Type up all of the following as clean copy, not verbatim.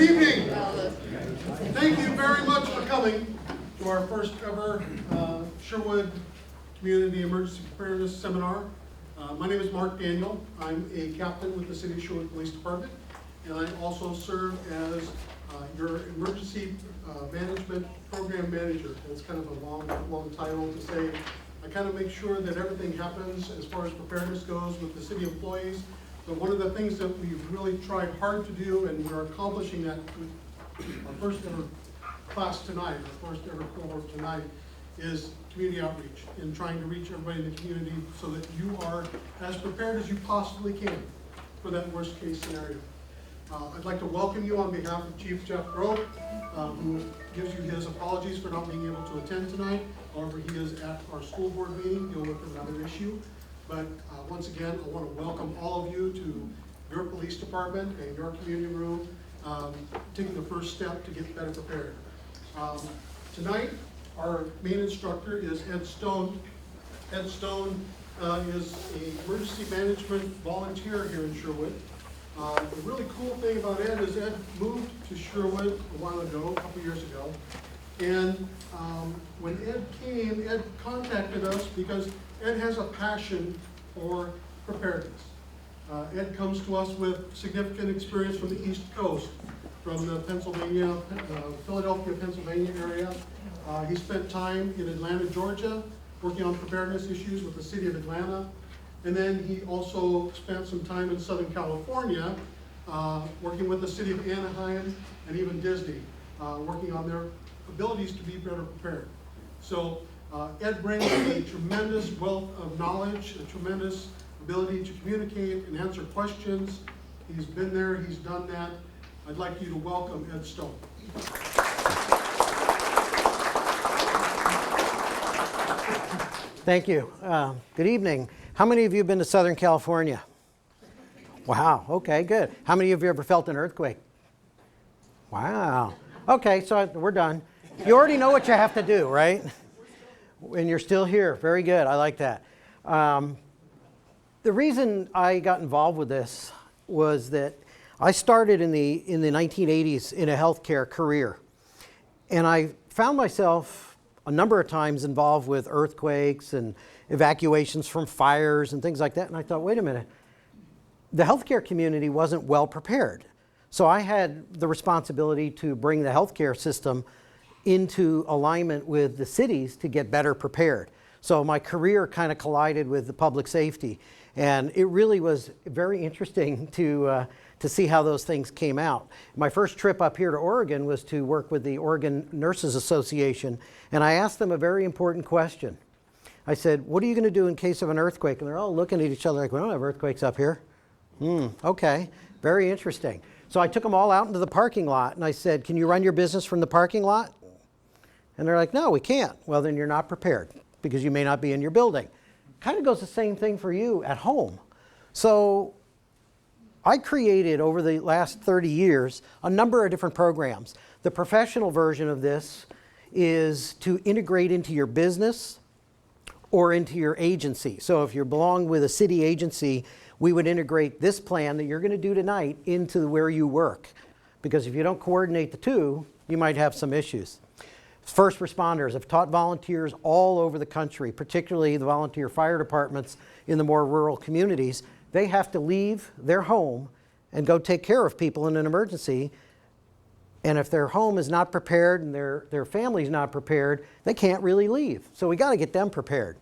evening. Thank you very much for coming to our first ever Sherwood Community Emergency Preparedness Seminar. My name is Mark Daniel. I'm a captain with the City of Sherwood Police Department, and I also serve as your Emergency Management Program Manager. It's kind of a long title to say. I kind of make sure that everything happens as far as preparedness goes with the city employees. But one of the things that we've really tried hard to do, and we're accomplishing that with our first ever class tonight, our first ever cohort tonight, is community outreach and trying to reach everybody in the community so that you are as prepared as you possibly can for that worst case scenario. I'd like to welcome you on behalf of Chief Jeff Grove, who gives you his apologies for not being able to attend tonight. However, he is at our school board meeting dealing with another issue. But once again, I want to welcome all of you to your police department and your community room, taking the first step to get better prepared. Tonight, our main instructor is Ed Stone. Ed Stone is an emergency management volunteer here in Sherwood. The really cool thing about Ed is Ed moved to Sherwood a while ago, a couple years ago. And when Ed came, Ed contacted us because Ed has a passion for preparedness. Ed comes to us with significant experience from the East Coast, from the Philadelphia, Pennsylvania area. He spent time in Atlanta, Georgia, working on preparedness issues with the city of Atlanta. And then he also spent some time in Southern California, working with the city of Anaheim and even Disney, working on their abilities to be better prepared. So Ed brings a tremendous wealth of knowledge, a tremendous ability to communicate and answer questions. He's been there, he's done that. I'd like you to welcome Ed Stone. Thank you. Good evening. How many of you have been to Southern California? Wow, okay, good. How many of you ever felt an earthquake? Wow. Okay, so we're done. You already know what you have to do, right? And you're still here. Very good. I like that. The reason I got involved with this was that I started in the 1980s in a healthcare career. And I found myself a number of times involved with earthquakes and evacuations from fires and things like that. And I thought, wait a minute, the healthcare community wasn't well prepared. So I had the responsibility to bring the healthcare system into alignment with the cities to get better prepared. So my career kind of collided with the public safety. And it really was very interesting to see how those things came out. My first trip up here to Oregon was to work with the Oregon Nurses Association. And I asked them a very important question. I said, what are you going to do in case of an earthquake? And they're all looking at each other like, we don't have earthquakes up here. Okay, very interesting. So I took them all out into the parking lot and I said, can you run your business from the parking lot? And they're like, no, we can't. Well, then you're not prepared because you may not be in your building. Kind of goes the same thing for you at home. So I created over the last 30 years a number of different programs. The professional version of this is to integrate into your business or into your agency. So if you belong with a city agency, we would integrate this plan that you're going to do tonight into where you work. Because if you don't coordinate the two, you might have some issues. First responders have taught volunteers all over the country, particularly the volunteer fire departments in the more rural communities. They have to leave their home and go take care of people in an emergency. And if their home is not prepared and their family's not prepared, they can't really leave. So we got to get them prepared.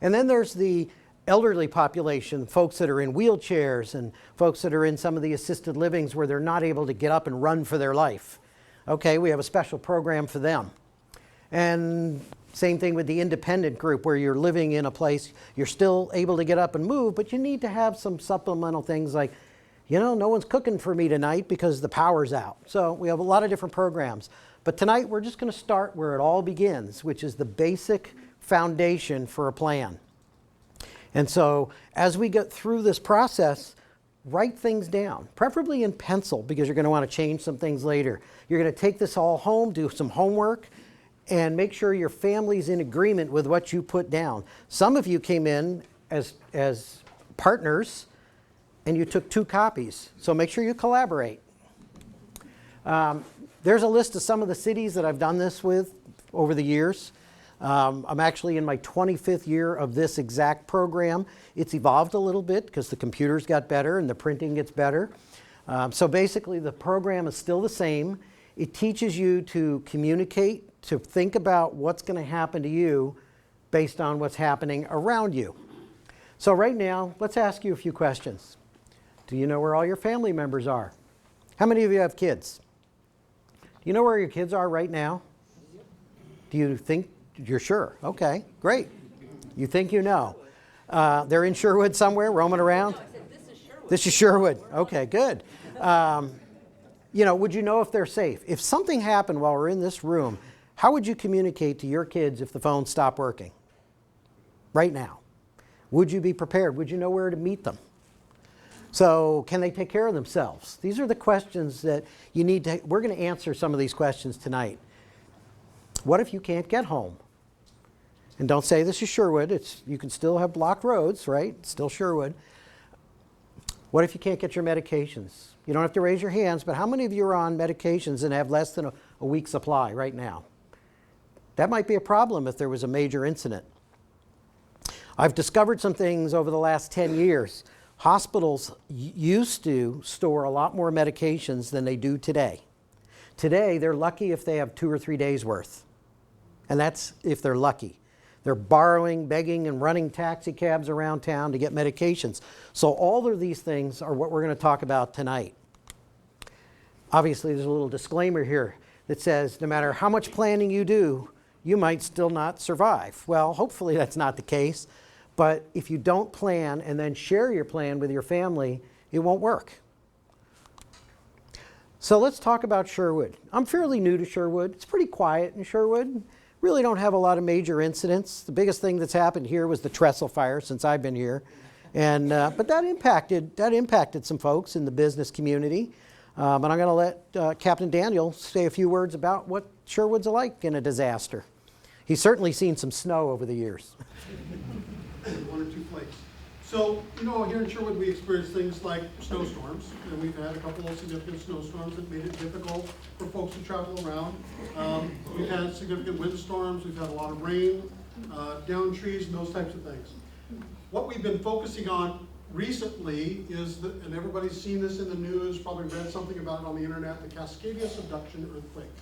And then there's the elderly population, folks that are in wheelchairs and folks that are in some of the assisted livings where they're not able to get up and run for their life. Okay, we have a special program for them. And same thing with the independent group where you're living in a place, you're still able to get up and move, but you need to have some supplemental things like, you know, no one's cooking for me tonight because the power's out. So we have a lot of different programs. But tonight we're just going to start where it all begins, which is the basic foundation for a plan. And so as we get through this process, write things down, preferably in pencil because you're going to want to change some things later. You're going to take this all home, do some homework, and make sure your family's in agreement with what you put down. Some of you came in as partners and you took 2 copies, so make sure you collaborate. There's a list of some of the cities that I've done this with over the years. I'm actually in my 25th year of this exact program. It's evolved a little bit because the computers got better and the printing gets better. So basically the program is still the same. It teaches you to communicate, to think about what's going to happen to you based on what's happening around you. So right now, let's ask you a few questions. Do you know where all your family members are? How many of you have kids? Do you know where your kids are right now? Do you think you're sure? Okay, great. You think you know. They're in Sherwood somewhere, roaming around? This is Sherwood. Okay, good. Would you know if they're safe? If something happened while we're in this room, how would you communicate to your kids if the phone stopped working? Right now. Would you be prepared? Would you know where to meet them? So can they take care of themselves? These are the questions that you need to, we're going to answer some of these questions tonight. What if you can't get home? And don't say this is Sherwood. You can still have blocked roads, right? It's still Sherwood. What if you can't get your medications? You don't have to raise your hands, but how many of you are on medications and have less than a week's supply right now? That might be a problem if there was a major incident. I've discovered some things over the last 10 years. Hospitals used to store a lot more medications than they do today. Today, they're lucky if they have 2 or 3 days worth. And that's if they're lucky. They're borrowing, begging, and running taxi cabs around town to get medications. So all of these things are what we're going to talk about tonight. Obviously, there's a little disclaimer here that says no matter how much planning you do, you might still not survive. Well, hopefully that's not the case. But if you don't plan and then share your plan with your family, it won't work. So let's talk about Sherwood. I'm fairly new to Sherwood. It's pretty quiet in Sherwood. Really don't have a lot of major incidents. The biggest thing that's happened here was the trestle fire since I've been here. But that impacted some folks in the business community. And I'm going to let Captain Daniel say a few words about what Sherwood's like in a disaster. He's certainly seen some snow over the years. 1 or 2 flakes. So, here in Sherwood we experience things like snowstorms, and we've had a couple of significant snowstorms that made it difficult for folks to travel around. We've had significant windstorms, we've had a lot of rain, down trees, and those types of things. What we've been focusing on recently is, and everybody's seen this in the news, probably read something about it on the internet, the Cascadia subduction earthquake,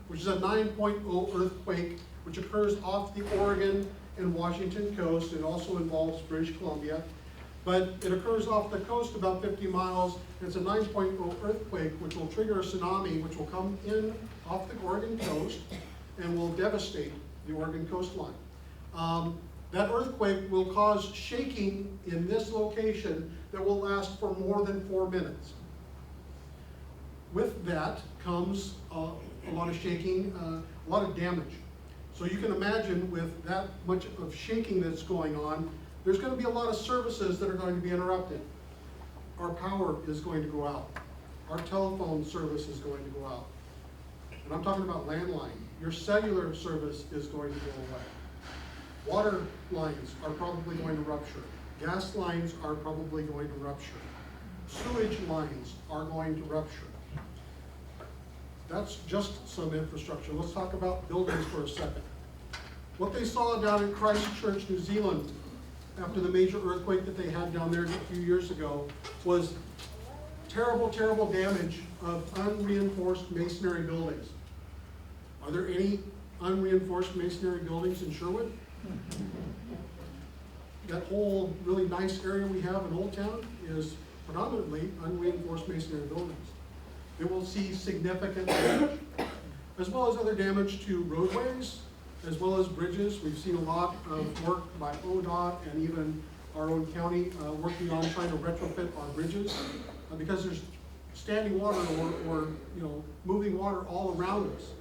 which is a 9.0 earthquake which occurs off the Oregon and Washington coast. It also involves British Columbia, but it occurs off the coast about 50 miles. It's a 9.0 earthquake which will trigger a tsunami which will come in off the Oregon coast and will devastate the Oregon coastline. That earthquake will cause shaking in this location that will last for more than 4 minutes. With that comes a lot of shaking, a lot of damage. So you can imagine with that much of shaking that's going on, there's going to be a lot of services that are going to be interrupted. Our power is going to go out. Our telephone service is going to go out. And I'm talking about landline. Your cellular service is going to go away. Water lines are probably going to rupture. Gas lines are probably going to rupture. Sewage lines are going to rupture. That's just some infrastructure. Let's talk about buildings for a second. What they saw down in Christchurch, New Zealand, after the major earthquake that they had down there a few years ago, was terrible, terrible damage of unreinforced masonry buildings. Are there any unreinforced masonry buildings in Sherwood? That whole really nice area we have in Old Town is predominantly unreinforced masonry buildings. It will see significant damage, as well as other damage to roadways, as well as bridges. We've seen a lot of work by ODOT and even our own county working on trying to retrofit our bridges because there's standing water or moving water all around us.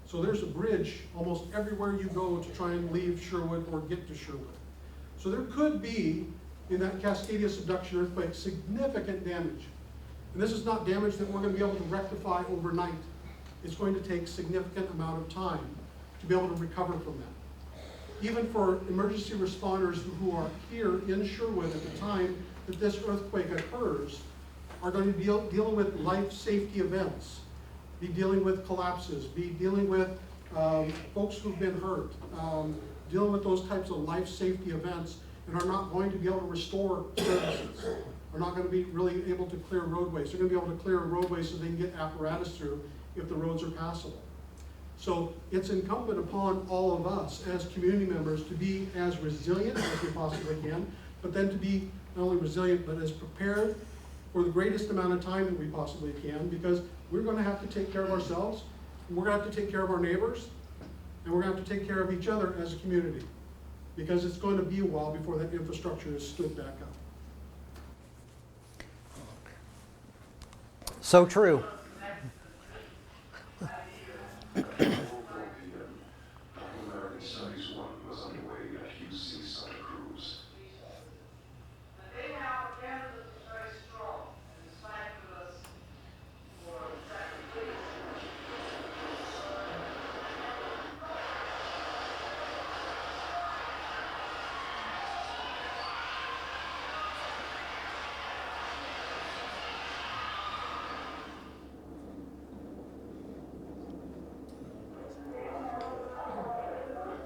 So there's a bridge almost everywhere you go to try and leave Sherwood or get to Sherwood. So there could be, in that Cascadia subduction earthquake, significant damage. And this is not damage that we're going to be able to rectify overnight. It's going to take a significant amount of time to be able to recover from that. Even for emergency responders who are here in Sherwood at the time that this earthquake occurs, are going to be dealing with life safety events. be dealing with collapses, be dealing with folks who've been hurt, dealing with those types of life safety events, and are not going to be able to restore services, are not going to be really able to clear roadways. They're going to be able to clear roadways so they can get apparatus through if the roads are passable. So it's incumbent upon all of us as community members to be as resilient as we possibly can, but then to be not only resilient, but as prepared for the greatest amount of time that we possibly can, because we're going to have to take care of ourselves, we're going to have to take care of our neighbors, and we're going to have to take care of each other as a community, because it's going to be a while before that infrastructure is stood back up. So true. American Studies 1 was underway at UC Santa Cruz. The data propaganda was very strong, and despite us for sacrifice.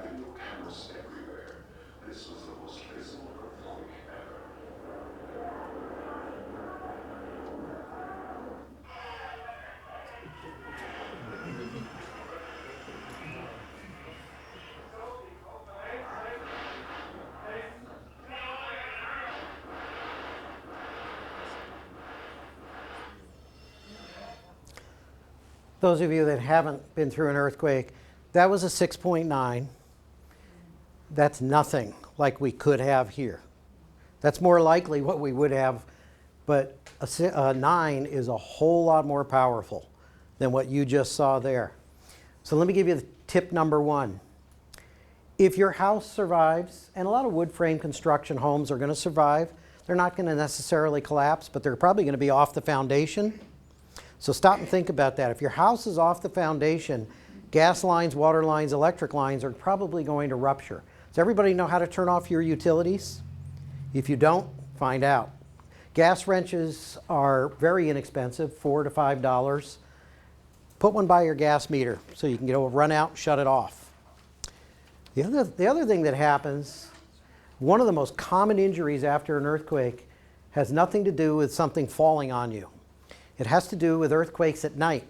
Video cameras everywhere. This was the most visible earthquake ever. Those of you that haven't been through an earthquake, that was a 6.9. That's nothing like we could have here. That's more likely what we would have, but a 9 is a whole lot more powerful than what you just saw there. So let me give you the tip number 1. If your house survives, and a lot of wood frame construction homes are going to survive, they're not going to necessarily collapse, but they're probably going to be off the foundation. So stop and think about that. If your house is off the foundation, gas lines, water lines, electric lines are probably going to rupture. Does everybody know how to turn off your utilities? If you don't, find out. Gas wrenches are very inexpensive, $4 to $5. Put one by your gas meter so you can go run out and shut it off. The other thing that happens, one of the most common injuries after an earthquake has nothing to do with something falling on you. It has to do with earthquakes at night,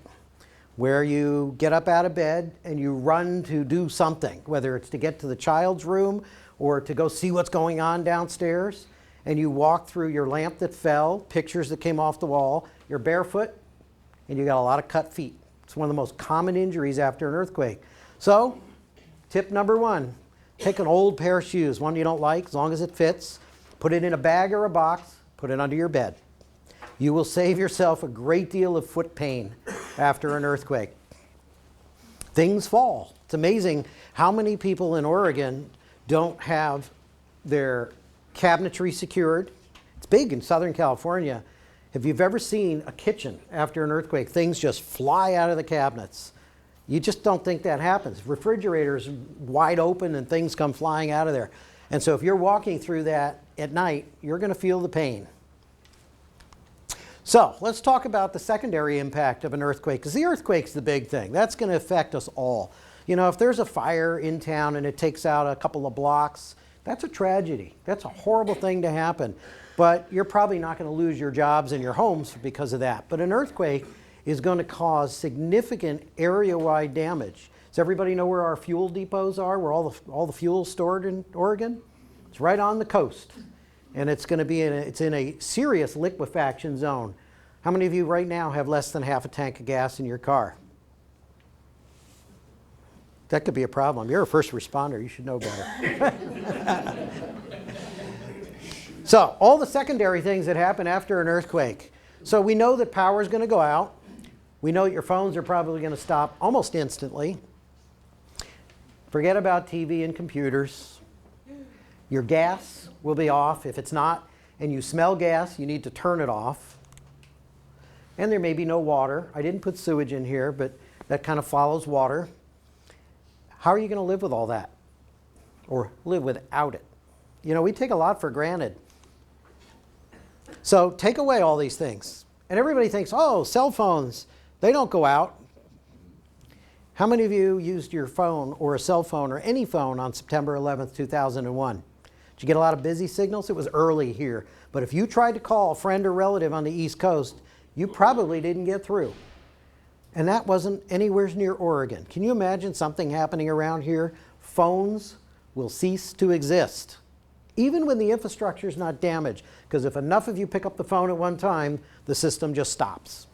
where you get up out of bed and you run to do something, whether it's to get to the child's room or to go see what's going on downstairs, and you walk through your lamp that fell, pictures that came off the wall, you're barefoot, and you got a lot of cut feet. It's one of the most common injuries after an earthquake. So, tip number 1, take an old pair of shoes, one you don't like, as long as it fits, put it in a bag or a box, put it under your bed. You will save yourself a great deal of foot pain after an earthquake. Things fall. It's amazing how many people in Oregon don't have their cabinetry secured. It's big in Southern California. If you've ever seen a kitchen after an earthquake, things just fly out of the cabinets. You just don't think that happens. Refrigerators wide open and things come flying out of there. And so if you're walking through that at night, you're going to feel the pain. So let's talk about the secondary impact of an earthquake, because the earthquake's the big thing. That's going to affect us all. You know, if there's a fire in town and it takes out a couple of blocks, that's a tragedy. That's a horrible thing to happen. But you're probably not going to lose your jobs and your homes because of that. But an earthquake is going to cause significant area-wide damage. Does everybody know where our fuel depots are, where all the fuel is stored in Oregon? It's right on the coast. And it's going to be it's in a serious liquefaction zone. How many of you right now have less than half a tank of gas in your car? That could be a problem. You're a first responder. You should know better. So, all the secondary things that happen after an earthquake. So we know that power is going to go out. We know that your phones are probably going to stop almost instantly. Forget about TV and computers. Your gas will be off. If it's not, and you smell gas, you need to turn it off. And there may be no water. I didn't put sewage in here, but that kind of follows water. How are you going to live with all that? Or live without it? You know, we take a lot for granted. So take away all these things. And everybody thinks, oh, cell phones, they don't go out. How many of you used your phone or a cell phone or any phone on September 11th, 2001? Did you get a lot of busy signals? It was early here. But if you tried to call a friend or relative on the East Coast, you probably didn't get through. And that wasn't anywhere near Oregon. Can you imagine something happening around here? Phones will cease to exist, even when the infrastructure is not damaged. Because if enough of you pick up the phone at one time, the system just stops.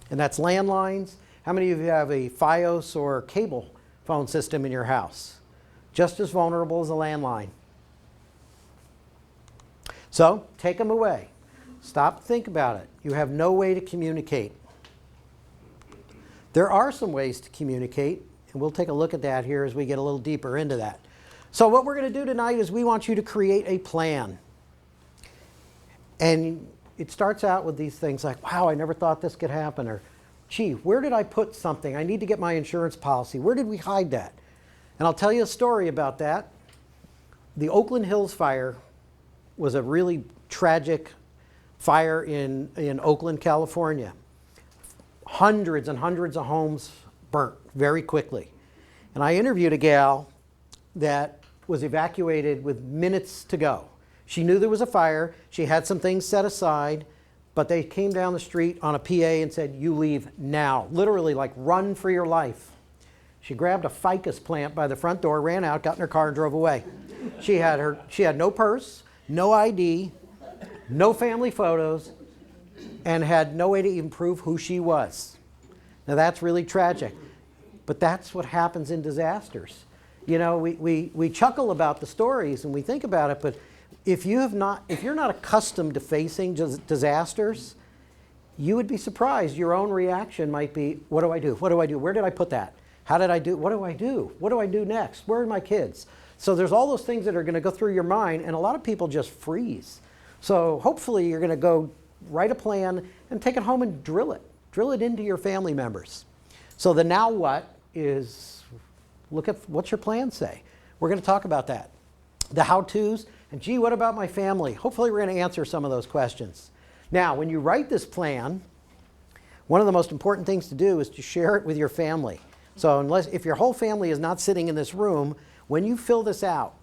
And that's landlines. How many of you have a Fios or cable phone system in your house? Just as vulnerable as a landline. So take them away. Stop, think about it. You have no way to communicate. There are some ways to communicate, and we'll take a look at that here as we get a little deeper into that. So what we're going to do tonight is we want you to create a plan. And it starts out with these things like, wow, I never thought this could happen, or gee, where did I put something? I need to get my insurance policy. Where did we hide that? And I'll tell you a story about that. The Oakland Hills fire was a really tragic fire in Oakland, California. Hundreds and hundreds of homes burnt very quickly. And I interviewed a gal that was evacuated with minutes to go. She knew there was a fire. She had some things set aside, but they came down the street on a PA and said, you leave now. Literally, like, run for your life. She grabbed a ficus plant by the front door, ran out, got in her car, and drove away. She had no purse, no ID, no family photos, and had no way to even prove who she was. Now that's really tragic, but that's what happens in disasters. You know, we chuckle about the stories and we think about it, but if you're not accustomed to facing disasters, you would be surprised. Your own reaction might be, what do I do? What do I do? Where did I put that? How did I do? What do I do? What do I do next? Where are my kids? So there's all those things that are going to go through your mind, and a lot of people just freeze. So hopefully you're going to go write a plan and take it home and drill it. Drill it into your family members. So the now what is, look at what's your plan say. We're going to talk about that. The how-tos, and gee, what about my family? Hopefully we're going to answer some of those questions. Now, when you write this plan, one of the most important things to do is to share it with your family. So if your whole family is not sitting in this room, when you fill this out,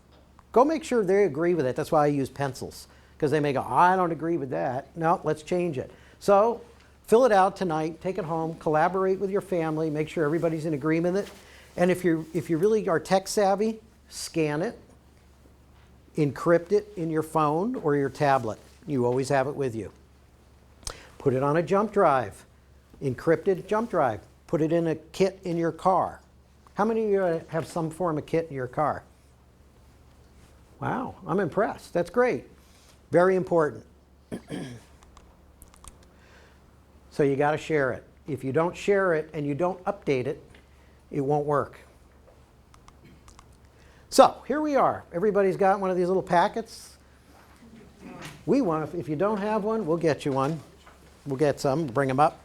go make sure they agree with it. That's why I use pencils, because they may go, I don't agree with that. No, let's change it. So fill it out tonight, take it home, collaborate with your family, make sure everybody's in agreement with it. And if you really are tech savvy, scan it, encrypt it in your phone or your tablet. You always have it with you. Put it on a jump drive, encrypted jump drive. Put it in a kit in your car. How many of you have some form of kit in your car? Wow, I'm impressed. That's great. Very important. So you got to share it. If you don't share it and you don't update it, it won't work. So here we are. Everybody's got one of these little packets. We want, if you don't have one, we'll get you one. We'll get some, bring them up.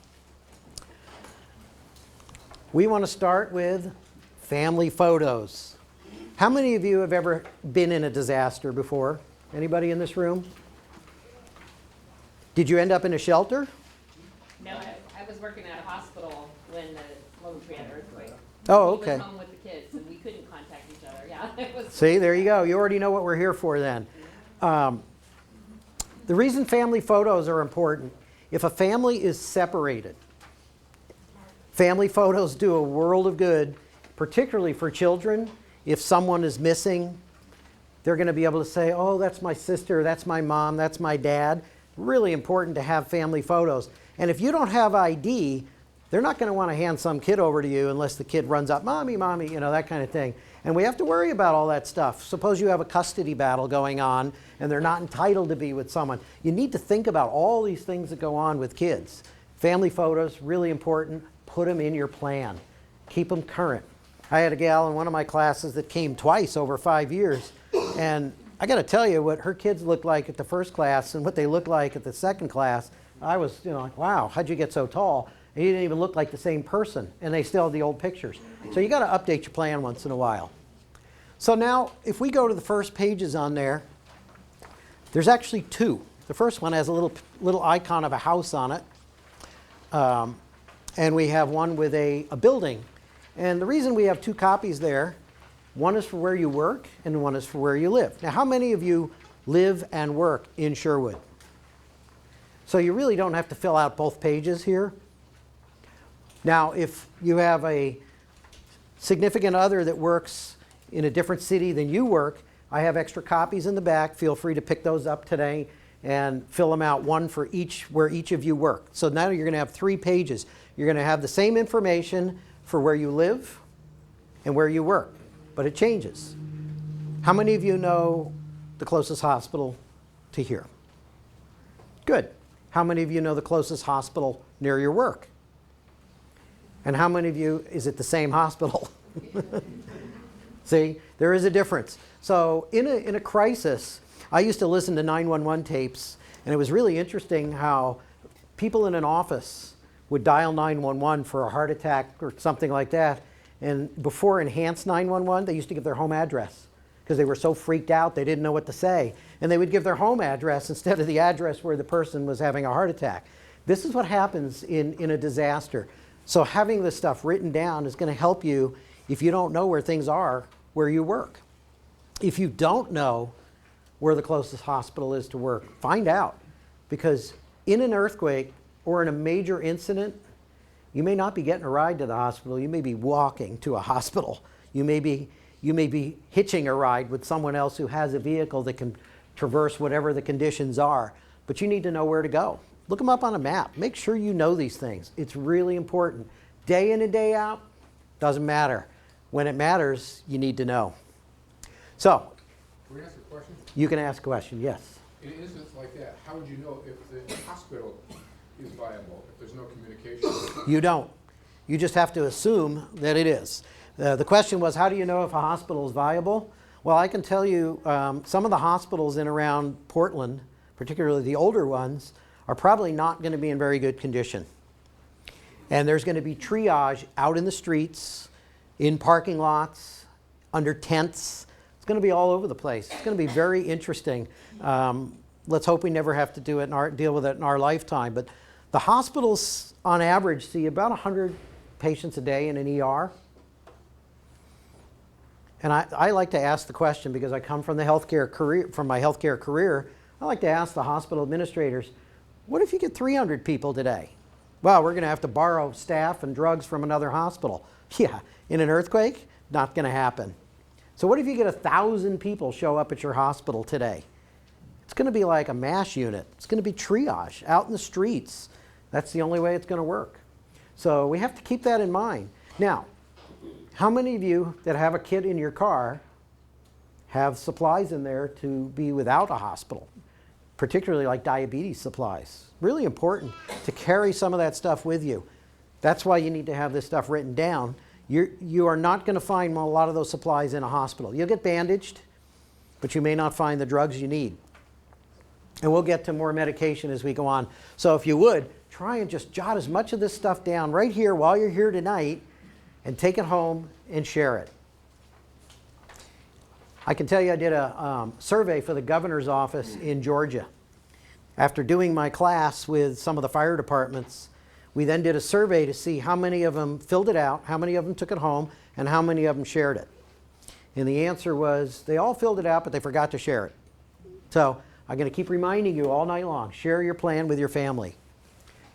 We want to start with family photos. How many of you have ever been in a disaster before? Anybody in this room? Did you end up in a shelter? No, I was working at a hospital when the Lone Tree had an earthquake. Oh, okay. We was home with the kids, and we couldn't contact each other. Yeah, it was. See, there you go. You already know what we're here for then. The reason family photos are important, if a family is separated, family photos do a world of good, particularly for children. If someone is missing, they're going to be able to say, oh, that's my sister, that's my mom, that's my dad. Really important to have family photos. And if you don't have ID, they're not going to want to hand some kid over to you unless the kid runs up, mommy, mommy, you know, that kind of thing. And we have to worry about all that stuff. Suppose you have a custody battle going on and they're not entitled to be with someone. You need to think about all these things that go on with kids. Family photos, really important. Put them in your plan. Keep them current. I had a gal in one of my classes that came twice over 5 years. And I got to tell you what her kids looked like at the first class and what they looked like at the second class. I was, like, wow, how'd you get so tall? And you didn't even look like the same person. And they still have the old pictures. So you got to update your plan once in a while. So now, if we go to the first pages on there, there's actually two. The first one has a little icon of a house on it. And we have one with a building. And the reason we have 2 copies there, one is for where you work and one is for where you live. Now, how many of you live and work in Sherwood? So you really don't have to fill out both pages here. Now, if you have a significant other that works in a different city than you work, I have extra copies in the back. Feel free to pick those up today and fill them out, one for each where each of you work. So now you're going to have 3 pages. You're going to have the same information for where you live and where you work, but it changes. How many of you know the closest hospital to here? Good. How many of you know the closest hospital near your work? And how many of you, is it the same hospital? See, there is a difference. So in a crisis, I used to listen to 911 tapes, and it was really interesting how people in an office would dial 911 for a heart attack or something like that. And before enhanced 911, they used to give their home address because they were so freaked out they didn't know what to say. And they would give their home address instead of the address where the person was having a heart attack. This is what happens in a disaster. So having this stuff written down is going to help you if you don't know where things are where you work. If you don't know where the closest hospital is to work, find out. Because in an earthquake or in a major incident, you may not be getting a ride to the hospital. You may be walking to a hospital. You may be hitching a ride with someone else who has a vehicle that can traverse whatever the conditions are. But you need to know where to go. Look them up on a map. Make sure you know these things. It's really important. Day in and day out, doesn't matter. When it matters, you need to know. So, Can we ask a question? you can ask a question, yes. In an instance like that, how would you know if the hospital is viable, if there's no communication? You don't. You just have to assume that it is. The question was, how do you know if a hospital is viable? Well, I can tell you some of the hospitals in around Portland, particularly the older ones, are probably not going to be in very good condition. And there's going to be triage out in the streets, in parking lots, under tents. It's going to be all over the place. It's going to be very interesting. Let's hope we never have to deal with it in our lifetime. But the hospitals, on average, see about 100 patients a day in an ER. And I like to ask the question, because I come from my healthcare career, I like to ask the hospital administrators, what if you get 300 people today? Well, we're going to have to borrow staff and drugs from another hospital. Yeah, in an earthquake, not going to happen. So what if you get 1,000 people show up at your hospital today? It's going to be like a MASH unit. It's going to be triage out in the streets. That's the only way it's going to work. So we have to keep that in mind. Now, how many of you that have a kit in your car have supplies in there to be without a hospital, particularly like diabetes supplies? Really important to carry some of that stuff with you. That's why you need to have this stuff written down. You are not going to find a lot of those supplies in a hospital. You'll get bandaged, but you may not find the drugs you need. And we'll get to more medication as we go on. So if you would, try and just jot as much of this stuff down right here while you're here tonight and take it home and share it. I can tell you I did a survey for the governor's office in Georgia. After doing my class with some of the fire departments, we then did a survey to see how many of them filled it out, how many of them took it home, and how many of them shared it. And the answer was they all filled it out, but they forgot to share it. So I'm going to keep reminding you all night long, share your plan with your family.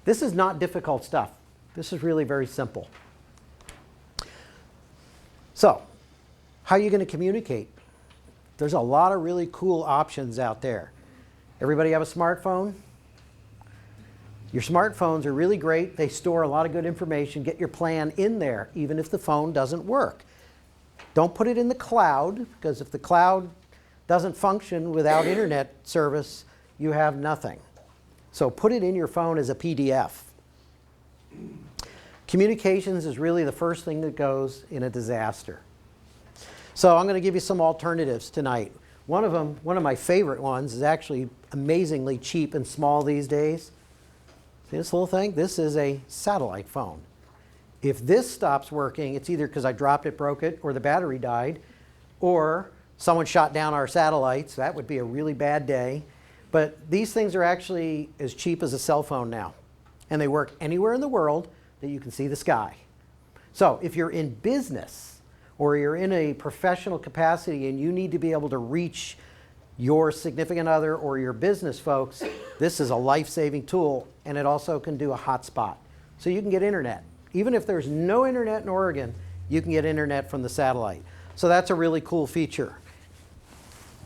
This is not difficult stuff. This is really very simple. So, how are you going to communicate? There's a lot of really cool options out there. Everybody have a smartphone? Your smartphones are really great. They store a lot of good information. Get your plan in there, even if the phone doesn't work. Don't put it in the cloud, because if the cloud doesn't function without internet service, you have nothing. So put it in your phone as a PDF. Communications is really the first thing that goes in a disaster. So I'm going to give you some alternatives tonight. One of them, one of my favorite ones, is actually amazingly cheap and small these days. See this little thing? This is a satellite phone. If this stops working, it's either because I dropped it, broke it, or the battery died, or someone shot down our satellites. That would be a really bad day. But these things are actually as cheap as a cell phone now. And they work anywhere in the world that you can see the sky. So if you're in business or you're in a professional capacity and you need to be able to reach your significant other or your business folks, this is a life-saving tool, and it also can do a hotspot. So you can get internet. Even if there's no internet in Oregon, you can get internet from the satellite. So that's a really cool feature.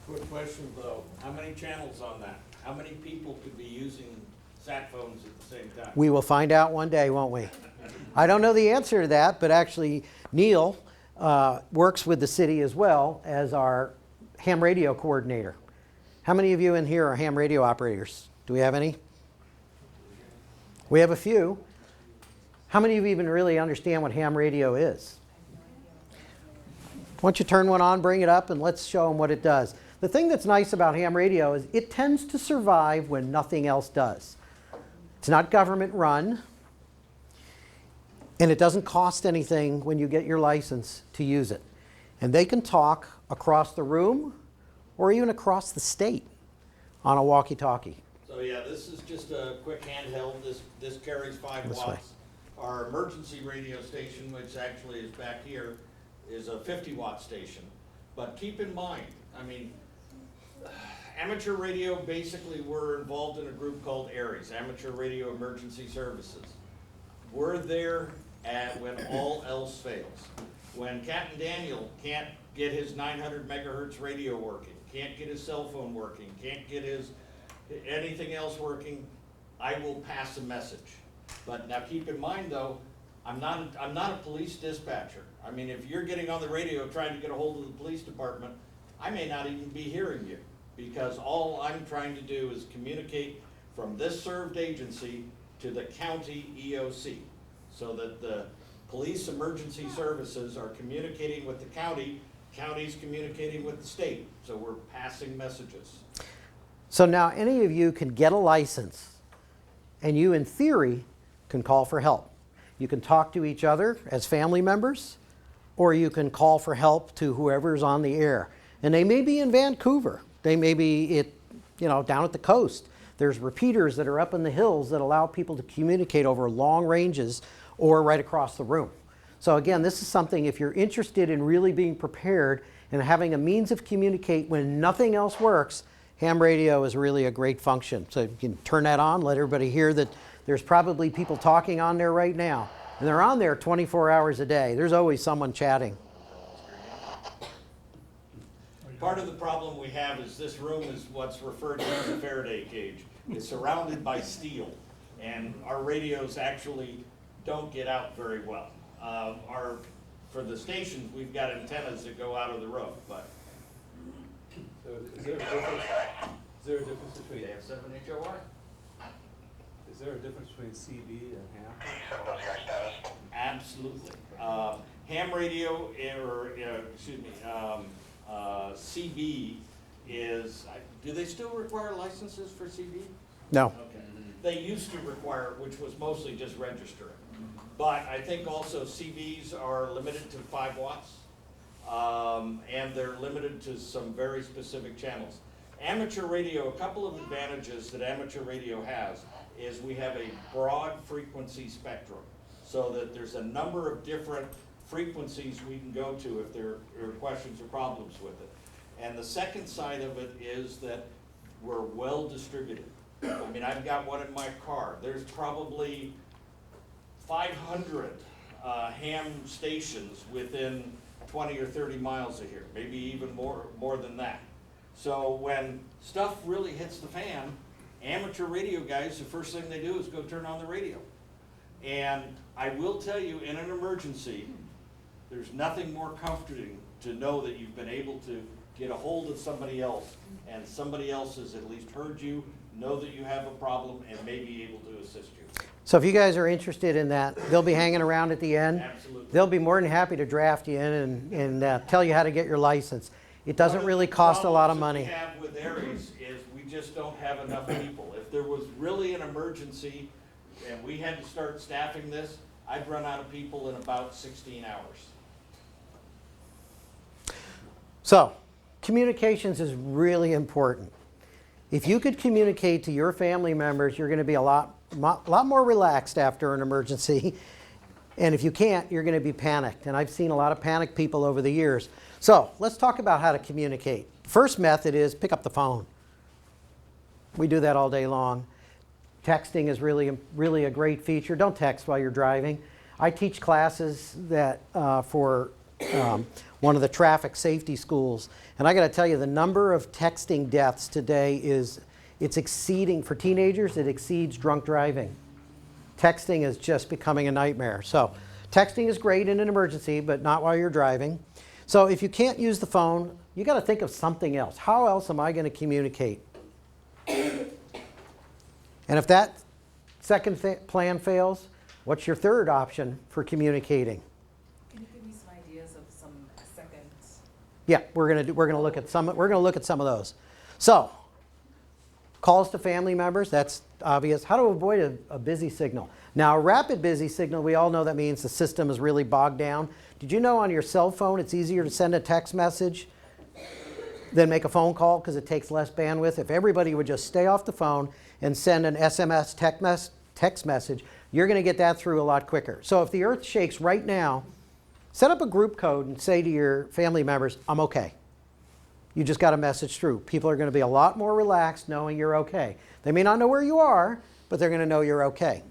Quick question though, how many channels on that? How many people could be using sat phones at the same time? We will find out one day, won't we? I don't know the answer to that, but actually Neil works with the city as well as our ham radio coordinator. How many of you in here are ham radio operators? Do we have any? We have a few. How many of you even really understand what ham radio is? Why don't you turn one on, bring it up, and let's show them what it does. The thing that's nice about ham radio is it tends to survive when nothing else does. It's not government run, and it doesn't cost anything when you get your license to use it. And they can talk across the room or even across the state on a walkie-talkie. So yeah, this is just a quick handheld. This carries 5 This watts. way. Our emergency radio station, which actually is back here, is a 50-watt station. But keep in mind, I mean, amateur radio, basically we're involved in a group called ARES, Amateur Radio Emergency Services. We're there when all else fails. When Captain Daniel can't get his 900 megahertz radio working, can't get his cell phone working, can't get his anything else working, I will pass a message. But now keep in mind though, I'm not a police dispatcher. I mean, if you're getting on the radio trying to get a hold of the police department, I may not even be hearing you, because all I'm trying to do is communicate from this served agency to the county EOC, so that the police emergency services are communicating with the county, county's communicating with the state, so we're passing messages. So now any of you can get a license, and you in theory can call for help. You can talk to each other as family members, or you can call for help to whoever's on the air. And they may be in Vancouver. They may be down at the coast. There's repeaters that are up in the hills that allow people to communicate over long ranges or right across the room. So again, this is something, if you're interested in really being prepared and having a means of communicate when nothing else works, ham radio is really a great function. So you can turn that on, let everybody hear that there's probably people talking on there right now. And they're on there 24 hours a day. There's always someone chatting. Part of the problem we have is this room is what's referred to as a Faraday cage. It's surrounded by steel, and our radios actually don't get out very well. For the stations, we've got antennas that go out of the roof, but So is there a difference between, they have 7 HOR. is there a difference between CB and ham? Absolutely. Ham radio, CB is, do they still require licenses for CB? No. Okay. They used to require it, which was mostly just registering. But I think also CBs are limited to 5 watts, and they're limited to some very specific channels. Amateur radio, a couple of advantages that amateur radio has is we have a broad frequency spectrum, so that there's a number of different frequencies we can go to if there are questions or problems with it. And the second side of it is that we're well distributed. I mean, I've got one in my car. There's probably 500 ham stations within 20 or 30 miles of here, maybe even more than that. So when stuff really hits the fan, amateur radio guys, the first thing they do is go turn on the radio. And I will tell you, in an emergency, there's nothing more comforting to know that you've been able to get a hold of somebody else, and somebody else has at least heard you, know that you have a problem, and may be able to assist you. So if you guys are interested in that, they'll be hanging around at the end. Absolutely. They'll be more than happy to draft you in and tell you how to get your license. It doesn't really cost a lot of money. What we have with ARES is we just don't have enough people. If there was really an emergency and we had to start staffing this, I'd run out of people in about 16 hours. So, communications is really important. If you could communicate to your family members, you're going to be a lot more relaxed after an emergency. And if you can't, you're going to be panicked. And I've seen a lot of panicked people over the years. So let's talk about how to communicate. First method is pick up the phone. We do that all day long. Texting is really a great feature. Don't text while you're driving. I teach classes that for one of the traffic safety schools. And I got to tell you, the number of texting deaths today it's exceeding, for teenagers, it exceeds drunk driving. Texting is just becoming a nightmare. So texting is great in an emergency, but not while you're driving. So if you can't use the phone, you got to think of something else. How else am I going to communicate? And if that second plan fails, what's your third option for communicating? Can you give me some ideas of some seconds? Yeah, we're gonna look at some of those. So, calls to family members, that's obvious. How to avoid a busy signal. Now, a rapid busy signal, we all know that means the system is really bogged down. Did you know on your cell phone it's easier to send a text message than make a phone call because it takes less bandwidth? If everybody would just stay off the phone and send an SMS text message, you're going to get that through a lot quicker. So if the earth shakes right now, set up a group code and say to your family members, I'm okay. You just got a message through. People are going to be a lot more relaxed knowing you're okay. They may not know where you are, but they're going to know you're okay.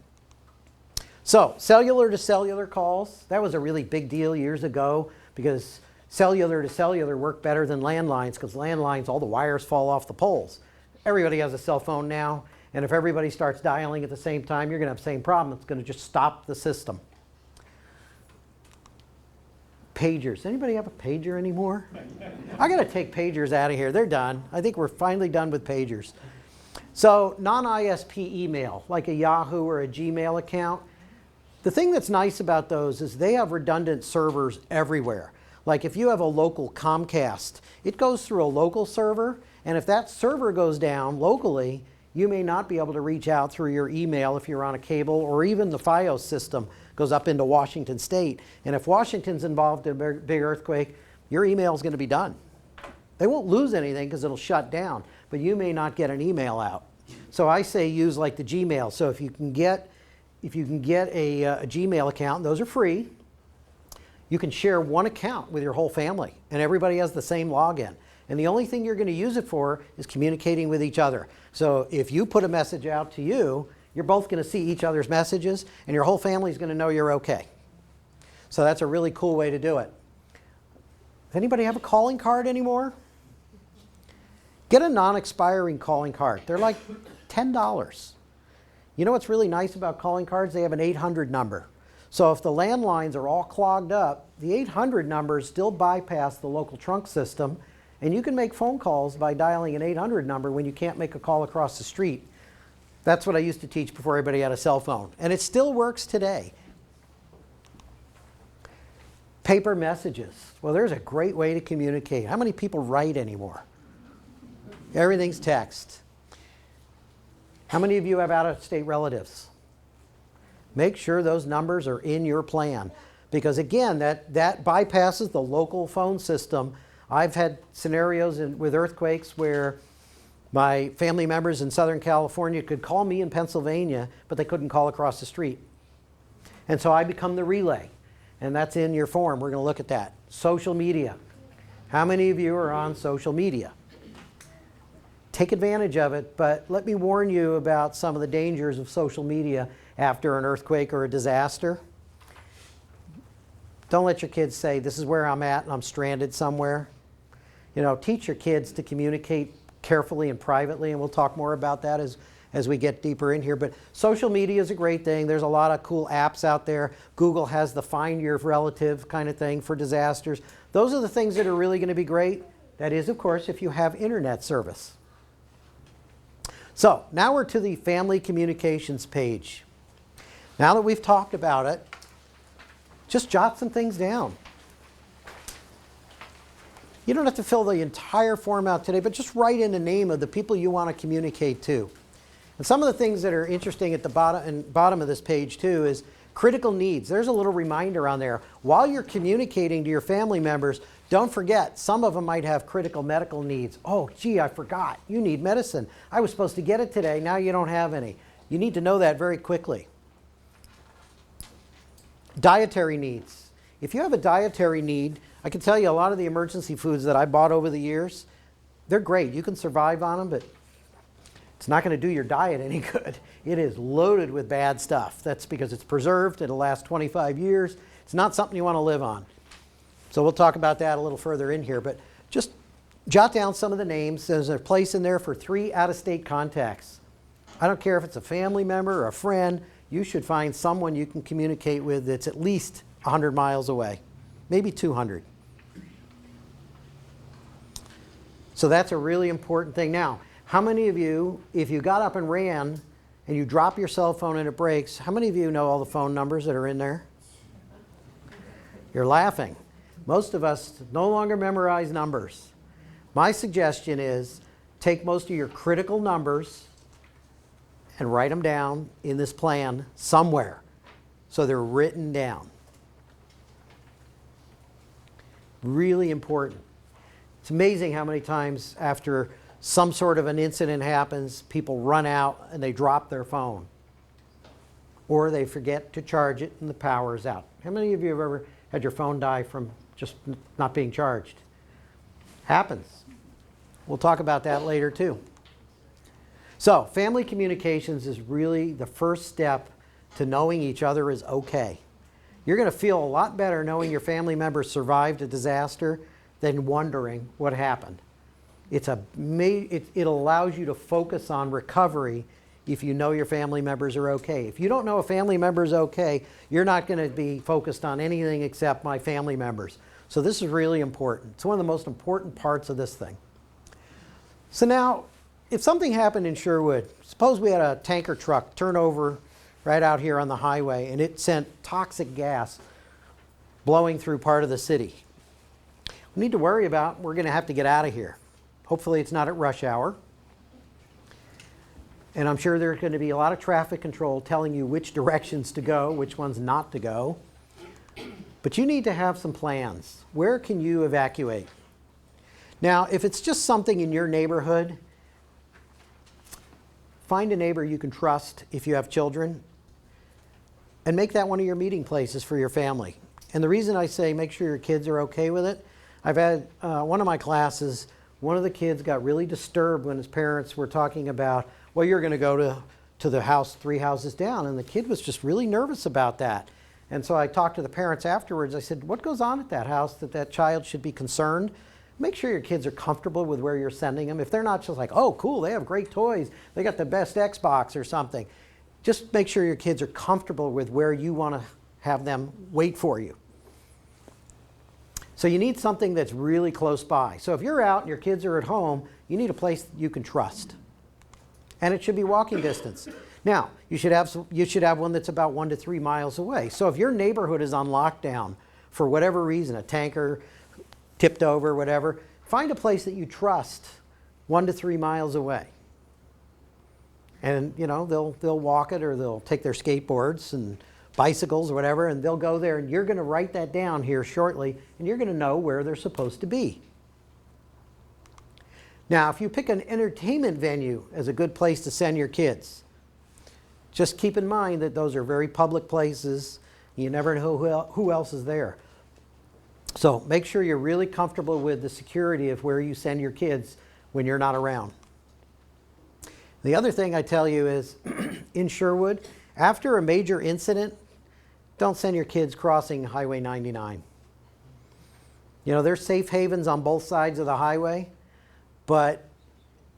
So cellular to cellular calls, that was a really big deal years ago because cellular to cellular worked better than landlines because landlines, all the wires fall off the poles. Everybody has a cell phone now, and if everybody starts dialing at the same time, you're going to have the same problem. It's going to just stop the system. Pagers. Anybody have a pager anymore? I got to take pagers out of here. They're done. I think we're finally done with pagers. So non-ISP email, like a Yahoo or a Gmail account. The thing that's nice about those is they have redundant servers everywhere. Like if you have a local Comcast, it goes through a local server, and if that server goes down locally, you may not be able to reach out through your email if you're on a cable, or even the FiOS system goes up into Washington State. And if Washington's involved in a big earthquake, your email is going to be done. They won't lose anything because it'll shut down, but you may not get an email out. So I say use like the Gmail. So if you can get a Gmail account, and those are free, you can share one account with your whole family, and everybody has the same login. And the only thing you're going to use it for is communicating with each other. So if you put a message out to you, you're both going to see each other's messages, and your whole family is going to know you're okay. So that's a really cool way to do it. Does anybody have a calling card anymore? Get a non-expiring calling card. They're like $10. You know what's really nice about calling cards? They have an 800 number. So if the landlines are all clogged up, the 800 numbers still bypass the local trunk system, and you can make phone calls by dialing an 800 number when you can't make a call across the street. That's what I used to teach before everybody had a cell phone, and it still works today. Paper messages. Well, there's a great way to communicate. How many people write anymore? Everything's text. How many of you have out-of-state relatives? Make sure those numbers are in your plan, because again, that bypasses the local phone system. I've had scenarios with earthquakes where my family members in Southern California could call me in Pennsylvania, but they couldn't call across the street. And so I become the relay, and that's in your form. We're going to look at that. Social media. How many of you are on social media? Take advantage of it, but let me warn you about some of the dangers of social media after an earthquake or a disaster. Don't let your kids say, this is where I'm at and I'm stranded somewhere. You know, teach your kids to communicate carefully and privately, and we'll talk more about that as we get deeper in here. But social media is a great thing. There's a lot of cool apps out there. Google has the Find Your Relative kind of thing for disasters. Those are the things that are really going to be great. That is, of course, if you have internet service. So now we're to the family communications page. Now that we've talked about it, just jot some things down. You don't have to fill the entire form out today, but just write in the name of the people you want to communicate to. And some of the things that are interesting at the bottom of this page too is critical needs. There's a little reminder on there. While you're communicating to your family members, don't forget, some of them might have critical medical needs. Oh, gee, I forgot. You need medicine. I was supposed to get it today. Now you don't have any. You need to know that very quickly. Dietary needs. If you have a dietary need, I can tell you a lot of the emergency foods that I bought over the years, they're great. You can survive on them, but it's not going to do your diet any good. It is loaded with bad stuff. That's because it's preserved. It'll last 25 years. It's not something you want to live on. So we'll talk about that a little further in here, but just jot down some of the names. There's a place in there for 3 out-of-state contacts. I don't care if it's a family member or a friend, you should find someone you can communicate with that's at least 100 miles away, maybe 200. So that's a really important thing. Now, how many of you, if you got up and ran and you drop your cell phone and it breaks, how many of you know all the phone numbers that are in there? You're laughing. Most of us no longer memorize numbers. My suggestion is take most of your critical numbers and write them down in this plan somewhere so they're written down. Really important. It's amazing how many times after some sort of an incident happens, people run out and they drop their phone. Or they forget to charge it and the power is out. How many of you have ever had your phone die from just not being charged? Happens. We'll talk about that later too. So, family communications is really the first step to knowing each other is okay. You're going to feel a lot better knowing your family member survived a disaster than wondering what happened. It allows you to focus on recovery if you know your family members are okay. If you don't know a family member is okay, you're not going to be focused on anything except my family members. So this is really important. It's one of the most important parts of this thing. So now, if something happened in Sherwood, suppose we had a tanker truck turn over right out here on the highway and it sent toxic gas blowing through part of the city. We need to worry about, we're going to have to get out of here. Hopefully it's not at rush hour. And I'm sure there's going to be a lot of traffic control telling you which directions to go, which ones not to go. But you need to have some plans. Where can you evacuate? Now, if it's just something in your neighborhood, find a neighbor you can trust if you have children and make that one of your meeting places for your family. And the reason I say make sure your kids are okay with it, I've had one of my classes, one of the kids got really disturbed when his parents were talking about, well, you're going to go to the house 3 houses down. And the kid was just really nervous about that. And so I talked to the parents afterwards. I said, what goes on at that house that child should be concerned? Make sure your kids are comfortable with where you're sending them. If they're not just like, oh, cool, they have great toys, they got the best Xbox or something. Just make sure your kids are comfortable with where you want to have them wait for you. So you need something that's really close by. So if you're out and your kids are at home, you need a place that you can trust. And it should be walking distance. Now, you should have one that's about 1 to 3 miles away. So if your neighborhood is on lockdown for whatever reason, a tanker tipped over, whatever, find a place that you trust 1 to 3 miles away. And, you know, they'll walk it or they'll take their skateboards and bicycles or whatever, and they'll go there, and you're going to write that down here shortly, and you're going to know where they're supposed to be. Now, if you pick an entertainment venue as a good place to send your kids, just keep in mind that those are very public places. You never know who else is there. So make sure you're really comfortable with the security of where you send your kids when you're not around. The other thing I tell you is, in Sherwood, after a major incident, don't send your kids crossing Highway 99. You know, there's safe havens on both sides of the highway, but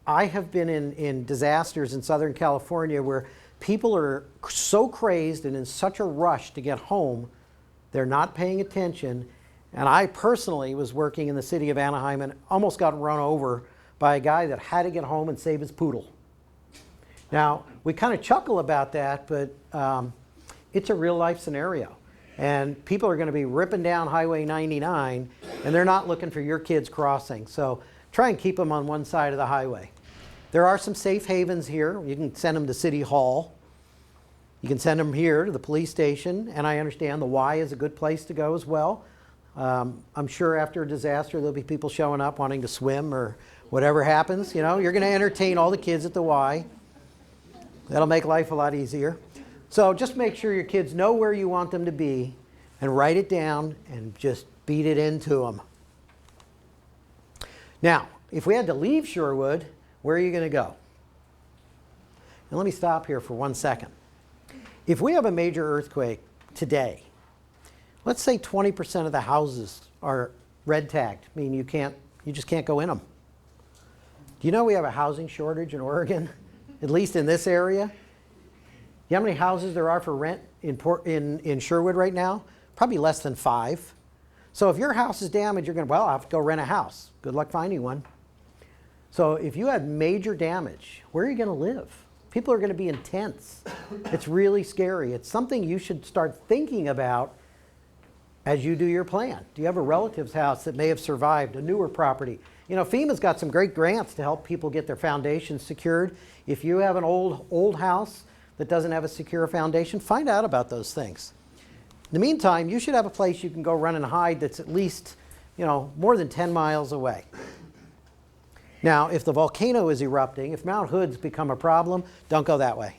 I have been in disasters in Southern California where people are so crazed and in such a rush to get home, they're not paying attention. And I personally was working in the city of Anaheim and almost got run over by a guy that had to get home and save his poodle. Now, we kind of chuckle about that, but it's a real life scenario. And people are going to be ripping down Highway 99, and they're not looking for your kids crossing. So try and keep them on one side of the highway. There are some safe havens here. You can send them to City Hall. You can send them here to the police station. And I understand the Y is a good place to go as well. I'm sure after a disaster, there'll be people showing up wanting to swim or whatever happens. You know, you're going to entertain all the kids at the Y. That'll make life a lot easier. So just make sure your kids know where you want them to be and write it down and just beat it into them. Now, if we had to leave Sherwood, where are you going to go? And let me stop here for 1 second. If we have a major earthquake today, let's say 20% of the houses are red tagged, meaning you just can't go in them. Do you know we have a housing shortage in Oregon, at least in this area? You know how many houses there are for rent in Sherwood right now? Probably less than 5. So if your house is damaged, you're going to, well, I have to go rent a house. Good luck finding one. So if you had major damage, where are you going to live? People are going to be in tents. It's really scary. It's something you should start thinking about as you do your plan. Do you have a relative's house that may have survived, a newer property? You know, FEMA's got some great grants to help people get their foundations secured. If you have an old house that doesn't have a secure foundation, find out about those things. In the meantime, you should have a place you can go run and hide that's at least, you know, more than 10 miles away. Now, if the volcano is erupting, if Mount Hood's become a problem, don't go that way.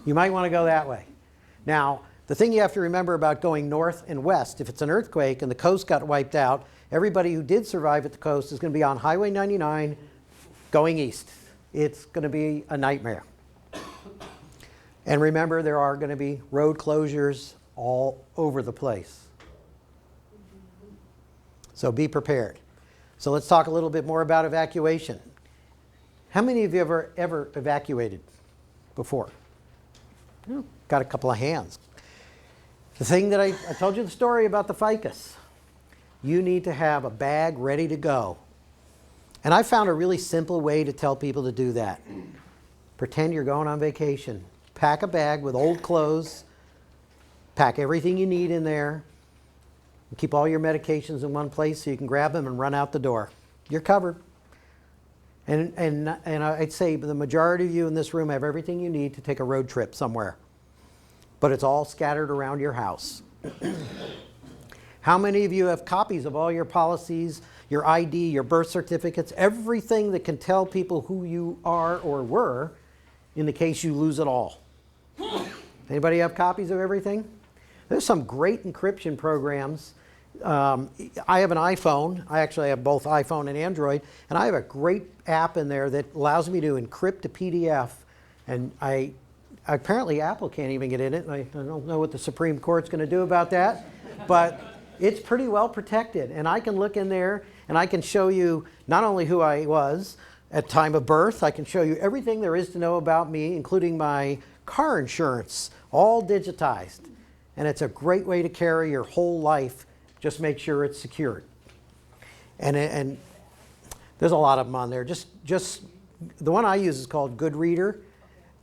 You might want to go that way. Now, the thing you have to remember about going north and west, if it's an earthquake and the coast got wiped out, everybody who did survive at the coast is going to be on Highway 99 going east. It's going to be a nightmare. And remember, there are going to be road closures all over the place. So be prepared. So let's talk a little bit more about evacuation. How many of you ever evacuated before? Oh, got a couple of hands. The thing that I told you the story about the ficus. You need to have a bag ready to go. And I found a really simple way to tell people to do that. Pretend you're going on vacation. Pack a bag with old clothes. Pack everything you need in there. And keep all your medications in one place so you can grab them and run out the door. You're covered. And I'd say the majority of you in this room have everything you need to take a road trip somewhere. But it's all scattered around your house. How many of you have copies of all your policies, your ID, your birth certificates, everything that can tell people who you are or were in the case you lose it all? Anybody have copies of everything? There's some great encryption programs. I have an iPhone. I actually have both iPhone and Android. And I have a great app in there that allows me to encrypt a PDF. And apparently Apple can't even get in it. I don't know what the Supreme Court's going to do about that. But it's pretty well protected. And I can look in there and I can show you not only who I was at time of birth, I can show you everything there is to know about me, including my car insurance, all digitized. And it's a great way to carry your whole life. Just make sure it's secured. And there's a lot of them on there. Just the one I use is called Goodreader.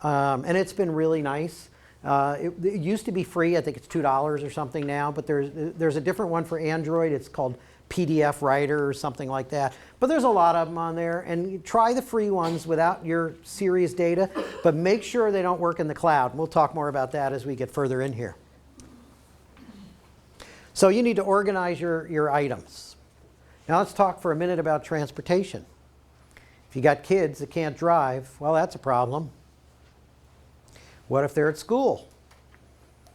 And it's been really nice. It used to be free. I think it's $2 or something now. But there's a different one for Android. It's called PDF Writer or something like that. But there's a lot of them on there. And try the free ones without your serious data. But make sure they don't work in the cloud. We'll talk more about that as we get further in here. So you need to organize your items. Now let's talk for a minute about transportation. If you got kids that can't drive, well, that's a problem. What if they're at school?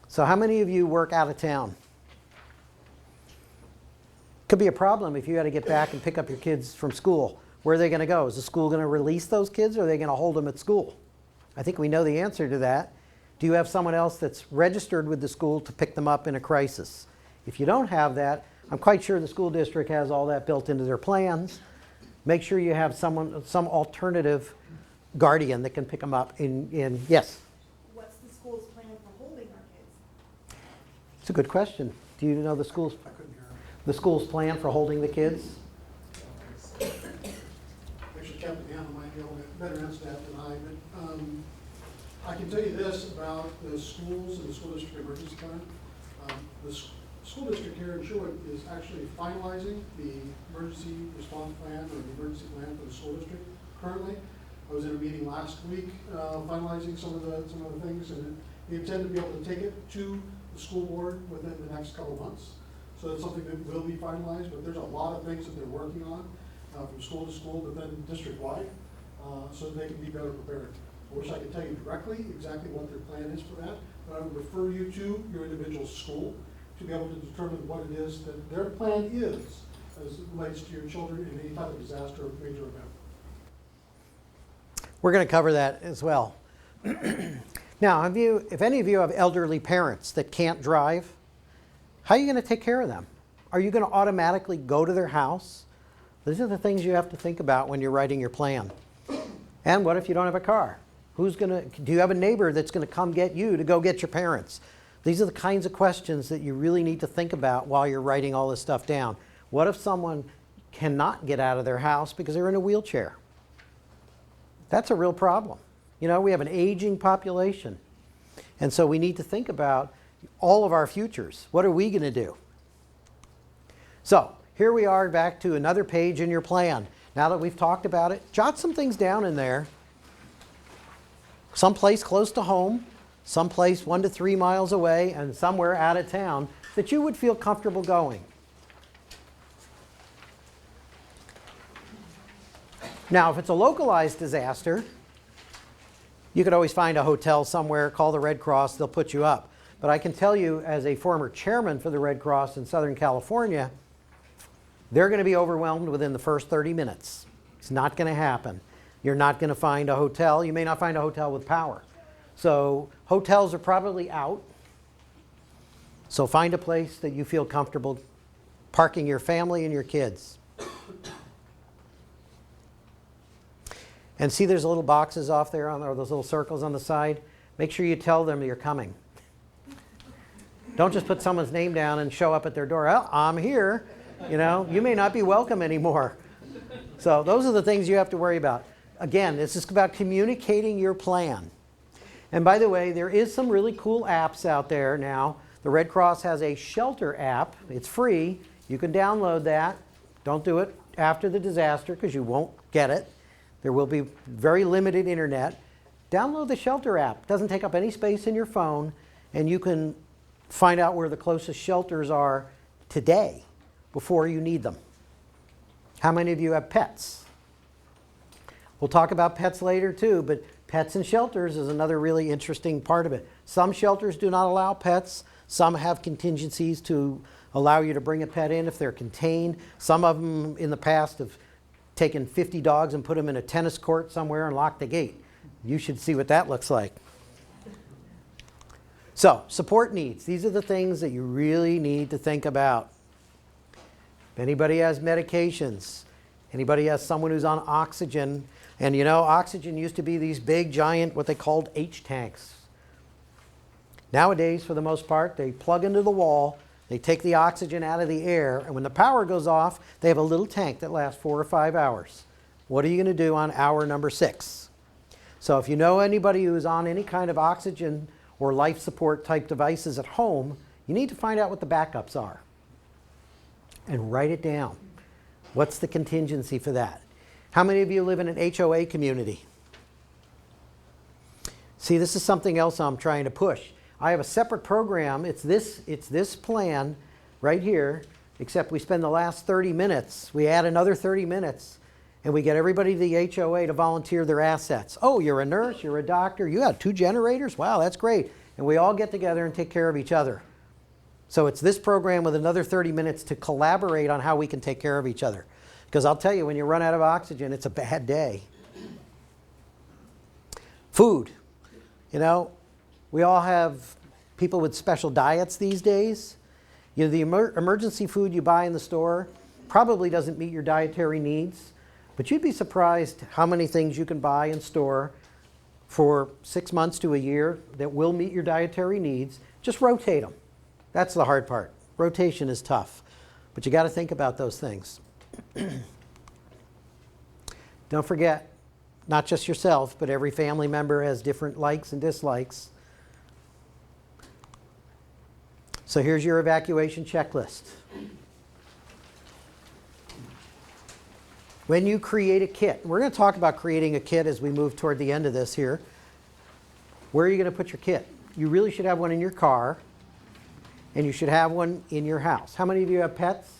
So how many of you work out of town? Could be a problem if you got to get back and pick up your kids from school. Where are they going to go? Is the school going to release those kids, or are they going to hold them at school? I think we know the answer to that. Do you have someone else that's registered with the school to pick them up in a crisis? If you don't have that, I'm quite sure the school district has all that built into their plans. Make sure you have some alternative guardian that can pick them up in yes? What's the school's plan for holding our kids? It's a good question. Do you know the school's plan for holding the kids? Actually, Captain Hannah might be able to better answer that than I, but I can tell you this about the schools and the school district emergency plan. The school district here in Sherwood is actually finalizing the emergency response plan or the emergency plan for the school district currently. I was in a meeting last week finalizing some of the things, and we intend to be able to take it to the school board within the next couple of months. So it's something that will be finalized, but there's a lot of things that they're working on from school to school, but then district-wide, so they can be better prepared. I wish I could tell you directly exactly what their plan is for that, but I would refer you to your individual school to be able to determine what it is that their plan is as it relates to your children in any type of disaster or major event. We're going to cover that as well. Now, if any of you have elderly parents that can't drive, how are you going to take care of them? Are you going to automatically go to their house? These are the things you have to think about when you're writing your plan. And what if you don't have a car? Do you have a neighbor that's going to come get you to go get your parents? These are the kinds of questions that you really need to think about while you're writing all this stuff down. What if someone cannot get out of their house because they're in a wheelchair? That's a real problem. You know, we have an aging population. And so we need to think about all of our futures. What are we going to do? So here we are back to another page in your plan. Now that we've talked about it, jot some things down in there. Someplace close to home, someplace 1 to 3 miles away, and somewhere out of town that you would feel comfortable going. Now, if it's a localized disaster, you could always find a hotel somewhere, call the Red Cross, they'll put you up. But I can tell you, as a former chairman for the Red Cross in Southern California, they're going to be overwhelmed within the first 30 minutes. It's not going to happen. You're not going to find a hotel. You may not find a hotel with power. So hotels are probably out. So find a place that you feel comfortable parking your family and your kids. And see there's little boxes off there, or those little circles on the side. Make sure you tell them you're coming. Don't just put someone's name down and show up at their door. Oh, I'm here. You know, you may not be welcome anymore. So those are the things you have to worry about. Again, this is about communicating your plan. And by the way, there is some really cool apps out there now. The Red Cross has a shelter app. It's free. You can download that. Don't do it after the disaster because you won't get it. There will be very limited internet. Download the shelter app. It doesn't take up any space in your phone, and you can find out where the closest shelters are today before you need them. How many of you have pets? We'll talk about pets later too, but pets and shelters is another really interesting part of it. Some shelters do not allow pets. Some have contingencies to allow you to bring a pet in if they're contained. Some of them in the past have taken 50 dogs and put them in a tennis court somewhere and locked the gate. You should see what that looks like. So, support needs. These are the things that you really need to think about. If anybody has medications, anybody has someone who's on oxygen, and you know, oxygen used to be these big, giant, what they called H-tanks. Nowadays, for the most part, they plug into the wall, they take the oxygen out of the air, and when the power goes off, they have a little tank that lasts 4 or 5 hours. What are you going to do on hour number 6? So if you know anybody who is on any kind of oxygen or life support type devices at home, you need to find out what the backups are and write it down. What's the contingency for that? How many of you live in an HOA community? See, this is something else I'm trying to push. I have a separate program. It's this plan right here, except we spend the last 30 minutes. We add another 30 minutes, and we get everybody to the HOA to volunteer their assets. Oh, you're a nurse, you're a doctor, you have 2 generators? Wow, that's great. And we all get together and take care of each other. So it's this program with another 30 minutes to collaborate on how we can take care of each other. Because I'll tell you, when you run out of oxygen, it's a bad day. Food. You know, we all have people with special diets these days. You know, the emergency food you buy in the store probably doesn't meet your dietary needs, but you'd be surprised how many things you can buy and store for 6 months to a year that will meet your dietary needs. Just rotate them. That's the hard part. Rotation is tough, but you got to think about those things. Don't forget, not just yourself, but every family member has different likes and dislikes. So here's your evacuation checklist. When you create a kit, we're going to talk about creating a kit as we move toward the end of this here. Where are you going to put your kit? You really should have one in your car, and you should have one in your house. How many of you have pets?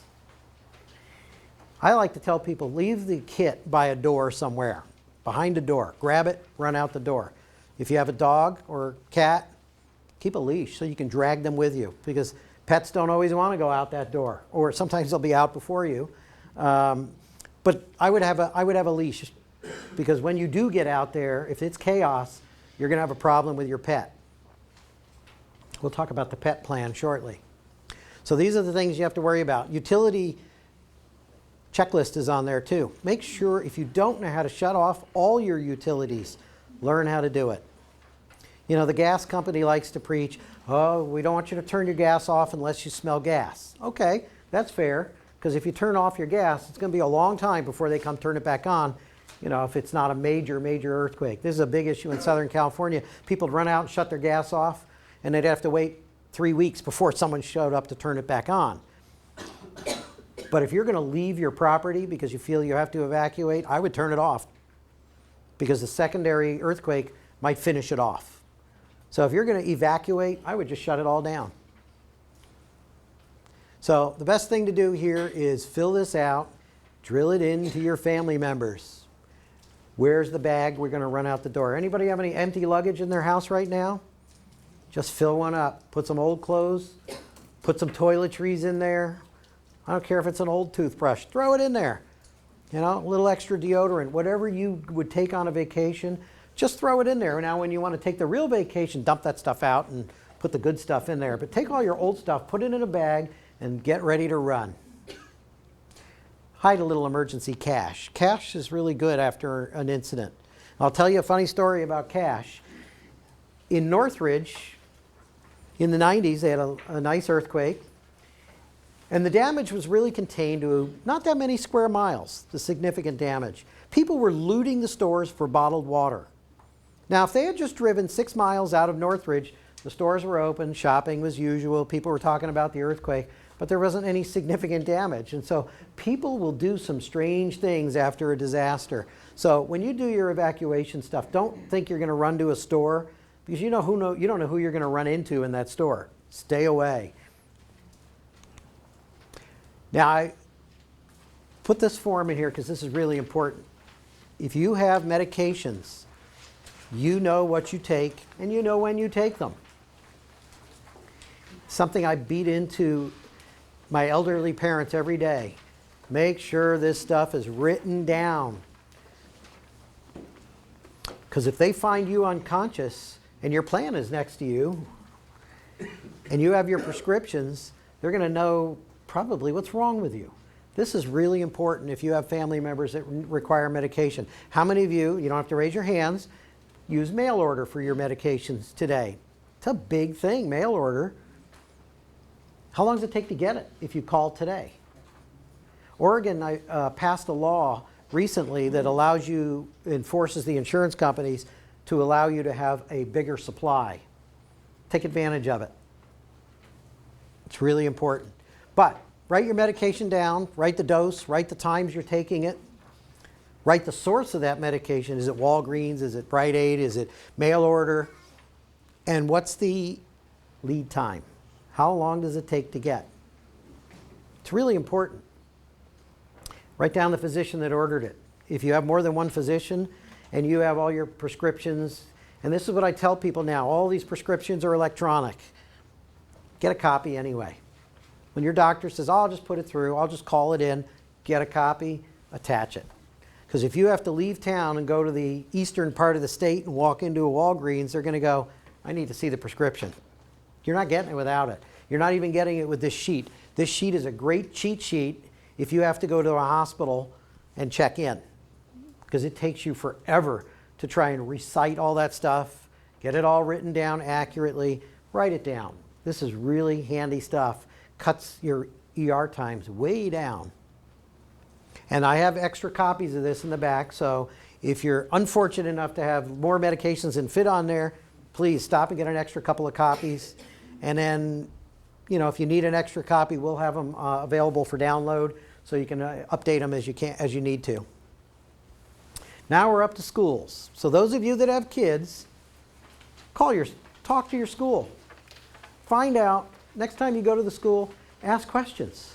I like to tell people, leave the kit by a door somewhere, behind a door. Grab it, run out the door. If you have a dog or cat, Keep a leash so you can drag them with you, because pets don't always want to go out that door, or sometimes they'll be out before you. But I would have a leash, because when you do get out there, if it's chaos, you're going to have a problem with your pet. We'll talk about the pet plan shortly. So these are the things you have to worry about. Utility checklist is on there too. Make sure, if you don't know how to shut off all your utilities, learn how to do it. You know, the gas company likes to preach, oh, we don't want you to turn your gas off unless you smell gas. Okay, that's fair, because if you turn off your gas, it's going to be a long time before they come turn it back on, you know, if it's not a major earthquake. This is a big issue in Southern California. People would run out and shut their gas off, and they'd have to wait 3 weeks before someone showed up to turn it back on. But if you're going to leave your property because you feel you have to evacuate, I would turn it off, because the secondary earthquake might finish it off. So if you're going to evacuate, I would just shut it all down. So the best thing to do here is fill this out, drill it into your family members. Where's the bag we're going to run out the door? Anybody have any empty luggage in their house right now? Just fill one up. Put some old clothes, put some toiletries in there. I don't care if it's an old toothbrush, throw it in there. You know, a little extra deodorant, whatever you would take on a vacation, just throw it in there. Now when you want to take the real vacation, dump that stuff out and put the good stuff in there. But take all your old stuff, put it in a bag, and get ready to run. Hide a little emergency cash. Cash is really good after an incident. I'll tell you a funny story about cash. In Northridge, in the 90s, they had a nice earthquake. And the damage was really contained to not that many square miles, the significant damage. People were looting the stores for bottled water. Now, if they had just driven 6 miles out of Northridge, the stores were open, shopping was usual, people were talking about the earthquake, but there wasn't any significant damage. And so people will do some strange things after a disaster. So when you do your evacuation stuff, don't think you're going to run to a store, because you don't know who you're going to run into in that store. Stay away. Now, I put this form in here because this is really important. If you have medications, you know what you take and you know when you take them. Something I beat into my elderly parents every day. Make sure this stuff is written down. Because if they find you unconscious and your plan is next to you and you have your prescriptions, they're going to know probably what's wrong with you. This is really important if you have family members that require medication. How many of you don't have to raise your hands, use mail order for your medications today? It's a big thing, mail order. How long does it take to get it if you call today? Oregon passed a law recently that enforces the insurance companies to allow you to have a bigger supply. Take advantage of it. It's really important. But write your medication down, write the dose, write the times you're taking it, write the source of that medication. Is it Walgreens? Is it Rite Aid? Is it mail order? And what's the lead time? How long does it take to get? It's really important. Write down the physician that ordered it. If you have more than one physician and you have all your prescriptions, and this is what I tell people now, all these prescriptions are electronic. Get a copy anyway. When your doctor says, oh, I'll just put it through, I'll just call it in, get a copy, attach it. Because if you have to leave town and go to the eastern part of the state and walk into a Walgreens, they're going to go, I need to see the prescription. You're not getting it without it. You're not even getting it with this sheet. This sheet is a great cheat sheet if you have to go to a hospital and check in, because it takes you forever to try and recite all that stuff, get it all written down accurately, write it down. This is really handy stuff. Cuts your ER times way down. And I have extra copies of this in the back, so if you're unfortunate enough to have more medications than fit on there, please stop and get an extra couple of copies. And then, if you need an extra copy, we'll have them available for download, so you can update them as you need to. Now we're up to schools. So those of you that have kids, talk to your school. Find out, next time you go to the school, ask questions.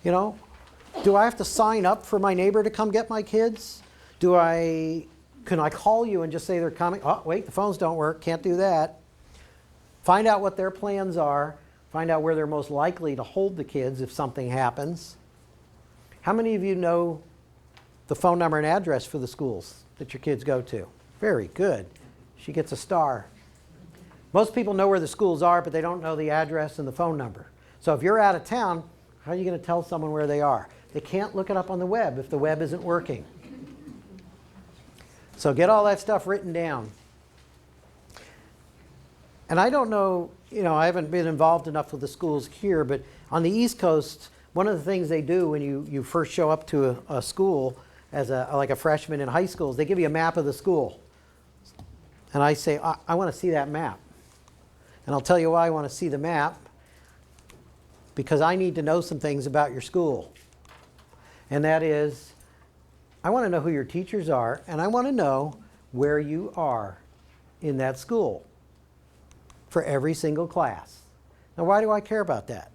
Do I have to sign up for my neighbor to come get my kids? Can I call you and just say they're coming? Oh, wait, the phones don't work, can't do that. Find out what their plans are. Find out where they're most likely to hold the kids if something happens. How many of you know the phone number and address for the schools that your kids go to? Very good. She gets a star. Most people know where the schools are, but they don't know the address and the phone number. So if you're out of town, how are you going to tell someone where they are? They can't look it up on the web if the web isn't working. So get all that stuff written down. And I don't know, I haven't been involved enough with the schools here, but on the East Coast, one of the things they do when you first show up to a school as like a freshman in high school is they give you a map of the school. And I say, I want to see that map. And I'll tell you why I want to see the map. Because I need to know some things about your school. And that is, I want to know who your teachers are, and I want to know where you are in that school for every single class. Now, why do I care about that?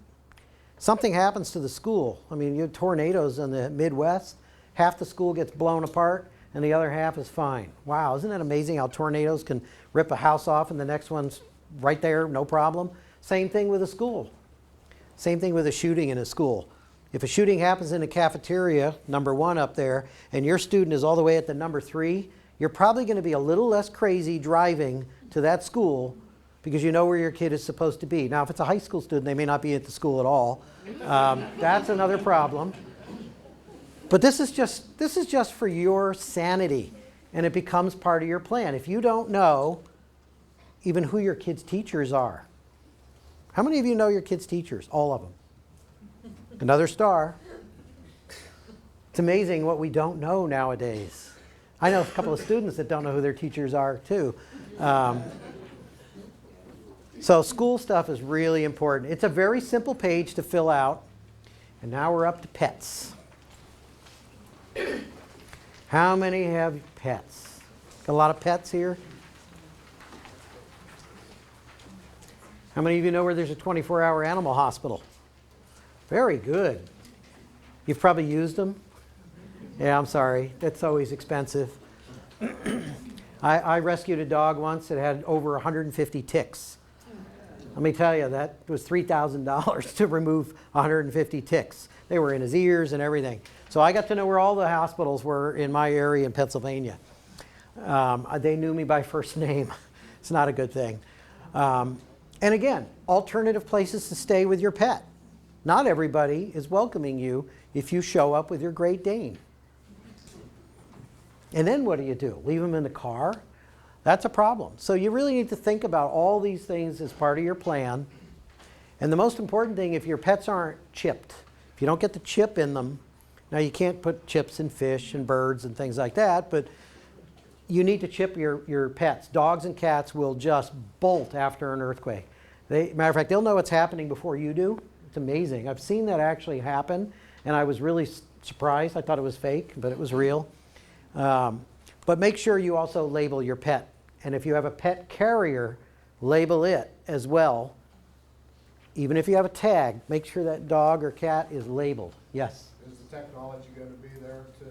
Something happens to the school. I mean, you have tornadoes in the Midwest. Half the school gets blown apart, and the other half is fine. Wow, isn't it amazing how tornadoes can rip a house off and the next one's right there, no problem? Same thing with a school. Same thing with a shooting in a school. If a shooting happens in a cafeteria, number 1 up there, and your student is all the way at the number 3, you're probably going to be a little less crazy driving to that school because you know where your kid is supposed to be. Now, if it's a high school student, they may not be at the school at all. That's another problem. But this is just for your sanity, and it becomes part of your plan. If you don't know even who your kids' teachers are, how many of you know your kids' teachers? All of them. Another star. It's amazing what we don't know nowadays. I know a couple of students that don't know who their teachers are too. So school stuff is really important. It's a very simple page to fill out. And now we're up to pets. How many have pets? Got a lot of pets here? How many of you know where there's a 24-hour animal hospital? Very good. You've probably used them? Yeah, I'm sorry. That's always expensive. I rescued a dog once that had over 150 ticks. Let me tell you, that was $3,000 to remove 150 ticks. They were in his ears and everything. So I got to know where all the hospitals were in my area in Pennsylvania. They knew me by first name. It's not a good thing. And again, alternative places to stay with your pet. Not everybody is welcoming you if you show up with your Great Dane. And then what do? Leave them in the car? That's a problem. So you really need to think about all these things as part of your plan. And the most important thing, if your pets aren't chipped, if you don't get the chip in them, now you can't put chips in fish and birds and things like that, but you need to chip your pets. Dogs and cats will just bolt after an earthquake. Matter of fact, they'll know what's happening before you do. It's amazing. I've seen that actually happen, and I was really surprised. I thought it was fake, but it was real. But make sure you also label your pet. And if you have a pet carrier, label it as well. Even if you have a tag, make sure that dog or cat is labeled. Yes? Is the technology going to be there to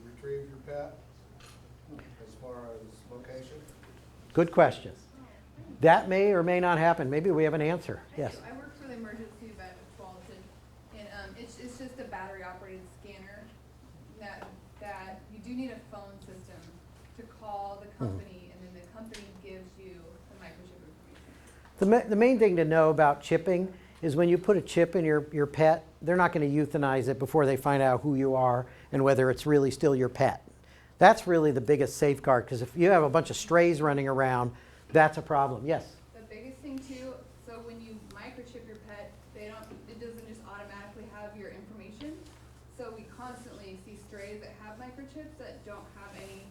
retrieve your pet as far as location? Good question. That may or may not happen. Maybe we have an answer. Yes? I work for the emergency vet at Walton, and it's just a battery-operated scanner that you do need a phone system to call the company, and then the company gives you the microchip information. The main thing to know about chipping is when you put a chip in your pet, they're not going to euthanize it before they find out who you are and whether it's really still your pet. That's really the biggest safeguard, because if you have a bunch of strays running around, that's a problem. Yes? The biggest thing too, so when you microchip your pet, it doesn't just automatically have your information. So we constantly see strays that have microchips that don't have any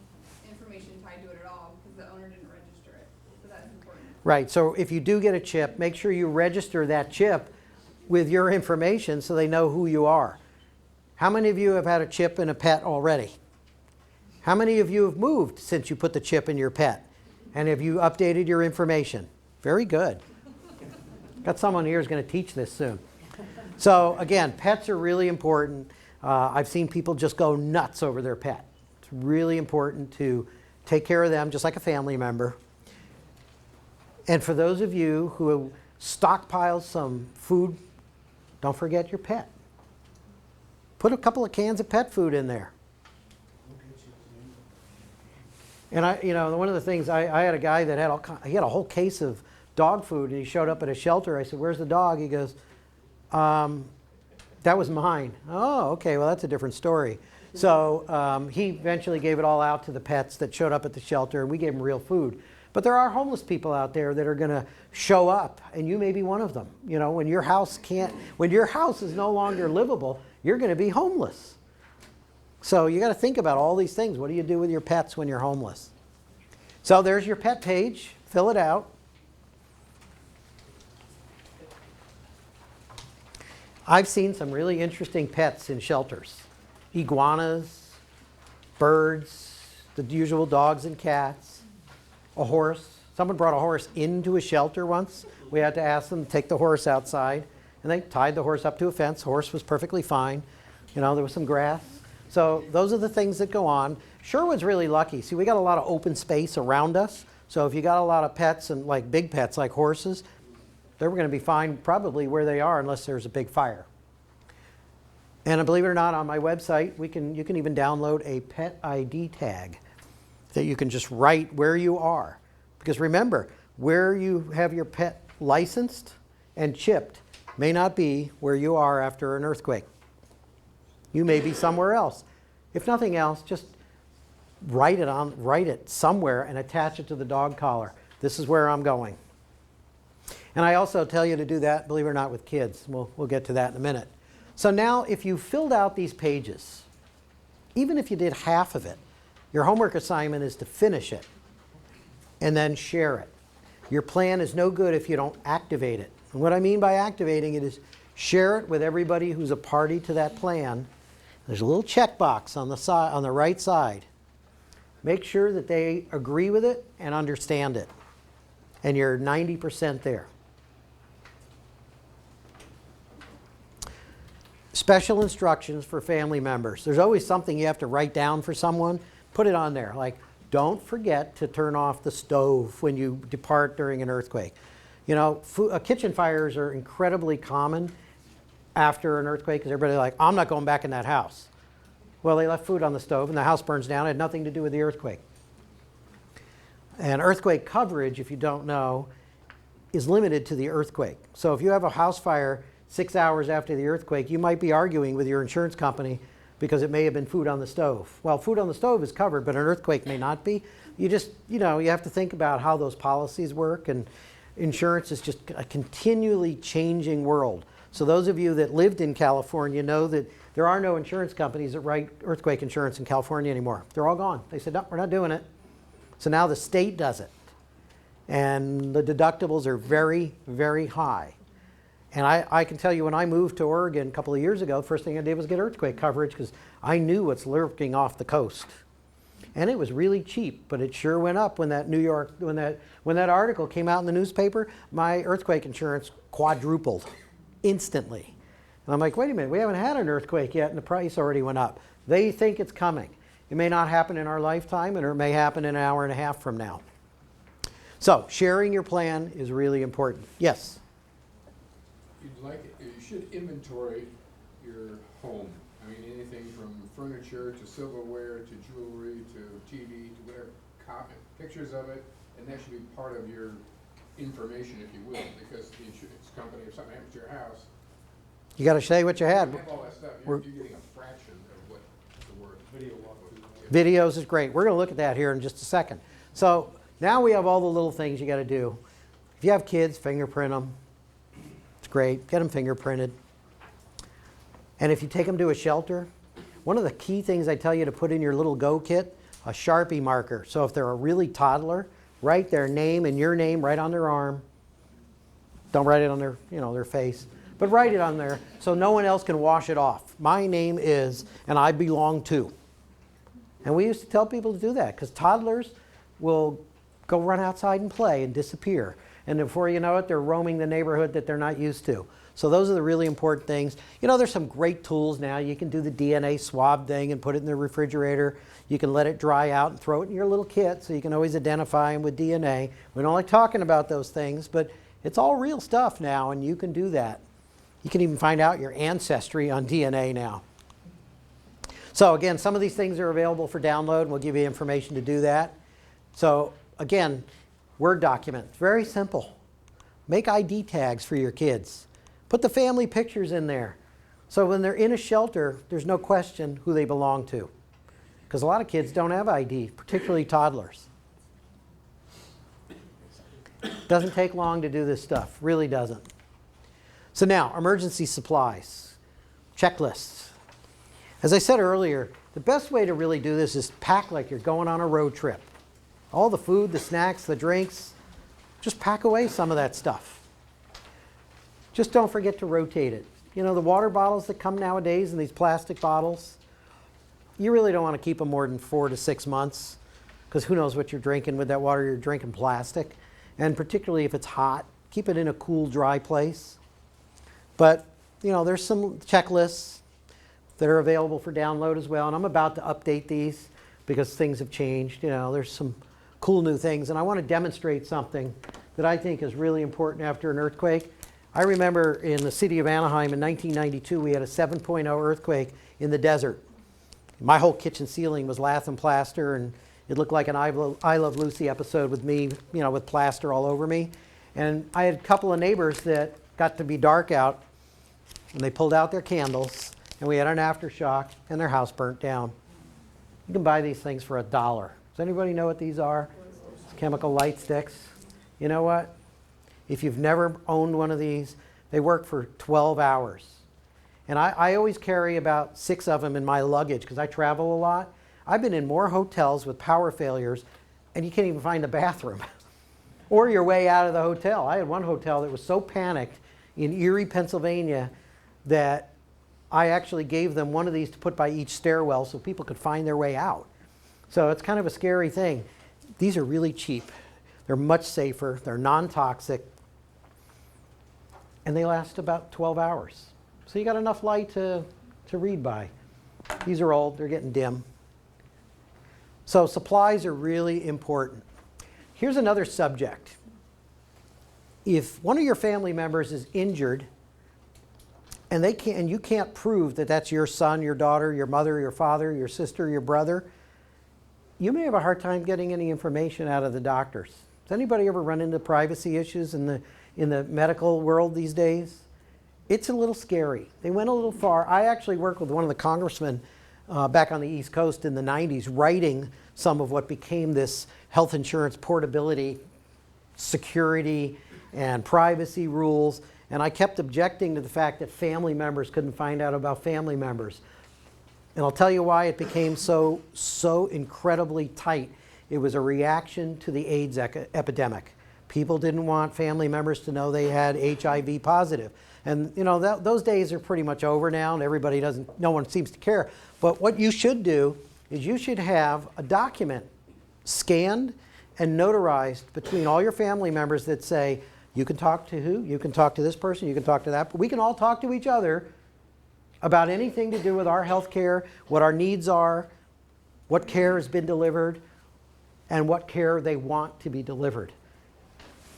information tied to it at all because the owner didn't register it. So that's important. Right. So if you do get a chip, make sure you register that chip with your information so they know who you are. How many of you have had a chip in a pet already? How many of you have moved since you put the chip in your pet? And have you updated your information? Very good. Got someone here who's going to teach this soon. So again, pets are really important. I've seen people just go nuts over their pet. It's really important to take care of them just like a family member. And for those of you who stockpile some food, don't forget your pet. Put a couple of cans of pet food in there. And one of the things, I had a guy that he had a whole case of dog food, and he showed up at a shelter. I said, "Where's the dog?" He goes, "That was mine." "Oh, okay, well, that's a different story." So he eventually gave it all out to the pets that showed up at the shelter, and we gave them real food. But there are homeless people out there that are going to show up, and you may be one of them. When your house is no longer livable, you're going to be homeless. So you got to think about all these things. What do you do with your pets when you're homeless? So there's your pet page. Fill it out. I've seen some really interesting pets in shelters. Iguanas, birds, the usual dogs and cats, a horse. Someone brought a horse into a shelter once. We had to ask them to take the horse outside, and they tied the horse up to a fence. The horse was perfectly fine. There was some grass. So those are the things that go on. Sherwood's really lucky. See, we got a lot of open space around us. So if you got a lot of pets, and like big pets like horses, they're going to be fine probably where they are unless there's a big fire. And believe it or not, on my website, you can even download a pet ID tag that you can just write where you are. Because remember, where you have your pet licensed and chipped may not be where you are after an earthquake. You may be somewhere else. If nothing else, just write it somewhere and attach it to the dog collar. This is where I'm going. And I also tell you to do that, believe it or not, with kids. We'll get to that in a minute. So now if you filled out these pages, even if you did half of it, your homework assignment is to finish it and then share it. Your plan is no good if you don't activate it. And what I mean by activating it is share it with everybody who's a party to that plan. There's a little checkbox on the right side. Make sure that they agree with it and understand it. And you're 90% there. Special instructions for family members. There's always something you have to write down for someone. Put it on there. Like, don't forget to turn off the stove when you depart during an earthquake. Kitchen fires are incredibly common after an earthquake because everybody's like, I'm not going back in that house. Well, they left food on the stove and the house burns down. It had nothing to do with the earthquake. And earthquake coverage, if you don't know, is limited to the earthquake. So if you have a house fire 6 hours after the earthquake, you might be arguing with your insurance company because it may have been food on the stove. Well, food on the stove is covered, but an earthquake may not be. You just, you have to think about how those policies work, and insurance is just a continually changing world. So those of you that lived in California know that there are no insurance companies that write earthquake insurance in California anymore. They're all gone. They said, no, we're not doing it. So now the state does it. And the deductibles are very, very high. And I can tell you, when I moved to Oregon a couple of years ago, the first thing I did was get earthquake coverage because I knew what's lurking off the coast. And it was really cheap, but it sure went up when that article came out in the newspaper. My earthquake insurance quadrupled instantly. And I'm like, wait a minute, we haven't had an earthquake yet and the price already went up. They think it's coming. It may not happen in our lifetime, and it may happen in an hour and a half from now. So sharing your plan is really important. Yes? You should inventory your home. I mean, anything from furniture to silverware to jewelry to TV to whatever, pictures of it, and that should be part of your information, if you will, because the insurance company, if something happens to your house, You got to say what you had. you have all that stuff. You're getting a fraction of what the word. Video walkthrough. Videos is great. We're going to look at that here in just a second. So now we have all the little things you got to do. If you have kids, fingerprint them. It's great. Get them fingerprinted. And if you take them to a shelter, one of the key things I tell you to put in your little go kit, a Sharpie marker. So if they're a really toddler, write their name and your name right on their arm. Don't write it on their, their face, but write it on there so no one else can wash it off. My name is, and I belong to. And we used to tell people to do that because toddlers will go run outside and play and disappear. And before you know it, they're roaming the neighborhood that they're not used to. So those are the really important things. You know, there's some great tools now. You can do the DNA swab thing and put it in the refrigerator. You can let it dry out and throw it in your little kit so you can always identify them with DNA. We don't like talking about those things, but it's all real stuff now, and you can do that. You can even find out your ancestry on DNA now. So again, some of these things are available for download, and we'll give you information to do that. So again, Word document, very simple. Make ID tags for your kids. Put the family pictures in there. So when they're in a shelter, there's no question who they belong to. Because a lot of kids don't have ID, particularly toddlers. Doesn't take long to do this stuff, really doesn't. So now, emergency supplies, checklists. As I said earlier, the best way to really do this is pack like you're going on a road trip. All the food, the snacks, the drinks, just pack away some of that stuff. Just don't forget to rotate it. You know, the water bottles that come nowadays in these plastic bottles, you really don't want to keep them more than 4 to 6 months, because who knows what you're drinking with that water. You're drinking plastic. And particularly if it's hot, keep it in a cool, dry place. But, you know, there's some checklists that are available for download as well. And I'm about to update these because things have changed. You know, there's some cool new things. And I want to demonstrate something that I think is really important after an earthquake. I remember in the city of Anaheim in 1992, we had a 7.0 earthquake in the desert. My whole kitchen ceiling was lath and plaster, and it looked like an I Love Lucy episode with me, you know, with plaster all over me. And I had a couple of neighbors that got to be dark out, and they pulled out their candles, and we had an aftershock, and their house burnt down. You can buy these things for $1. Does anybody know what these are? Chemical light sticks. You know what? If you've never owned one of these, they work for 12 hours. And I always carry about 6 of them in my luggage because I travel a lot. I've been in more hotels with power failures, and you can't even find a bathroom or your way out of the hotel. I had one hotel that was so panicked in Erie, Pennsylvania, that I actually gave them one of these to put by each stairwell so people could find their way out. So it's kind of a scary thing. These are really cheap. They're much safer. They're non-toxic. And they last about 12 hours. So you got enough light to read by. These are old. They're getting dim. So supplies are really important. Here's another subject. If one of your family members is injured and you can't prove that that's your son, your daughter, your mother, your father, your sister, your brother, you may have a hard time getting any information out of the doctors. Does anybody ever run into privacy issues in the medical world these days? It's a little scary. They went a little far. I actually worked with one of the congressmen back on the East Coast in the 90s, writing some of what became this health insurance portability, security, and privacy rules. And I kept objecting to the fact that family members couldn't find out about family members. And I'll tell you why it became so incredibly tight. It was a reaction to the AIDS epidemic. People didn't want family members to know they had HIV positive. And you know, those days are pretty much over now, and no one seems to care. But what you should do is you should have a document scanned and notarized between all your family members that say, you can talk to who, you can talk to this person, you can talk to that, but we can all talk to each other about anything to do with our health care, what our needs are, what care has been delivered, and what care they want to be delivered.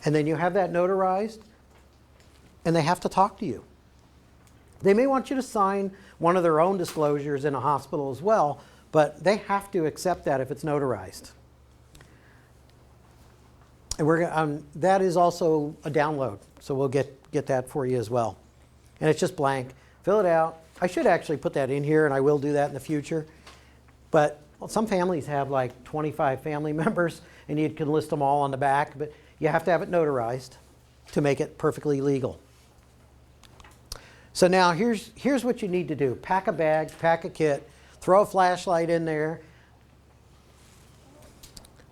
And then you have that notarized, and they have to talk to you. They may want you to sign one of their own disclosures in a hospital as well, but they have to accept that if it's notarized. And that is also a download, so we'll get that for you as well. And it's just blank. Fill it out. I should actually put that in here, and I will do that in the future. But some families have like 25 family members, and you can list them all on the back, but you have to have it notarized to make it perfectly legal. So now here's what you need to do. Pack a bag, pack a kit, throw a flashlight in there.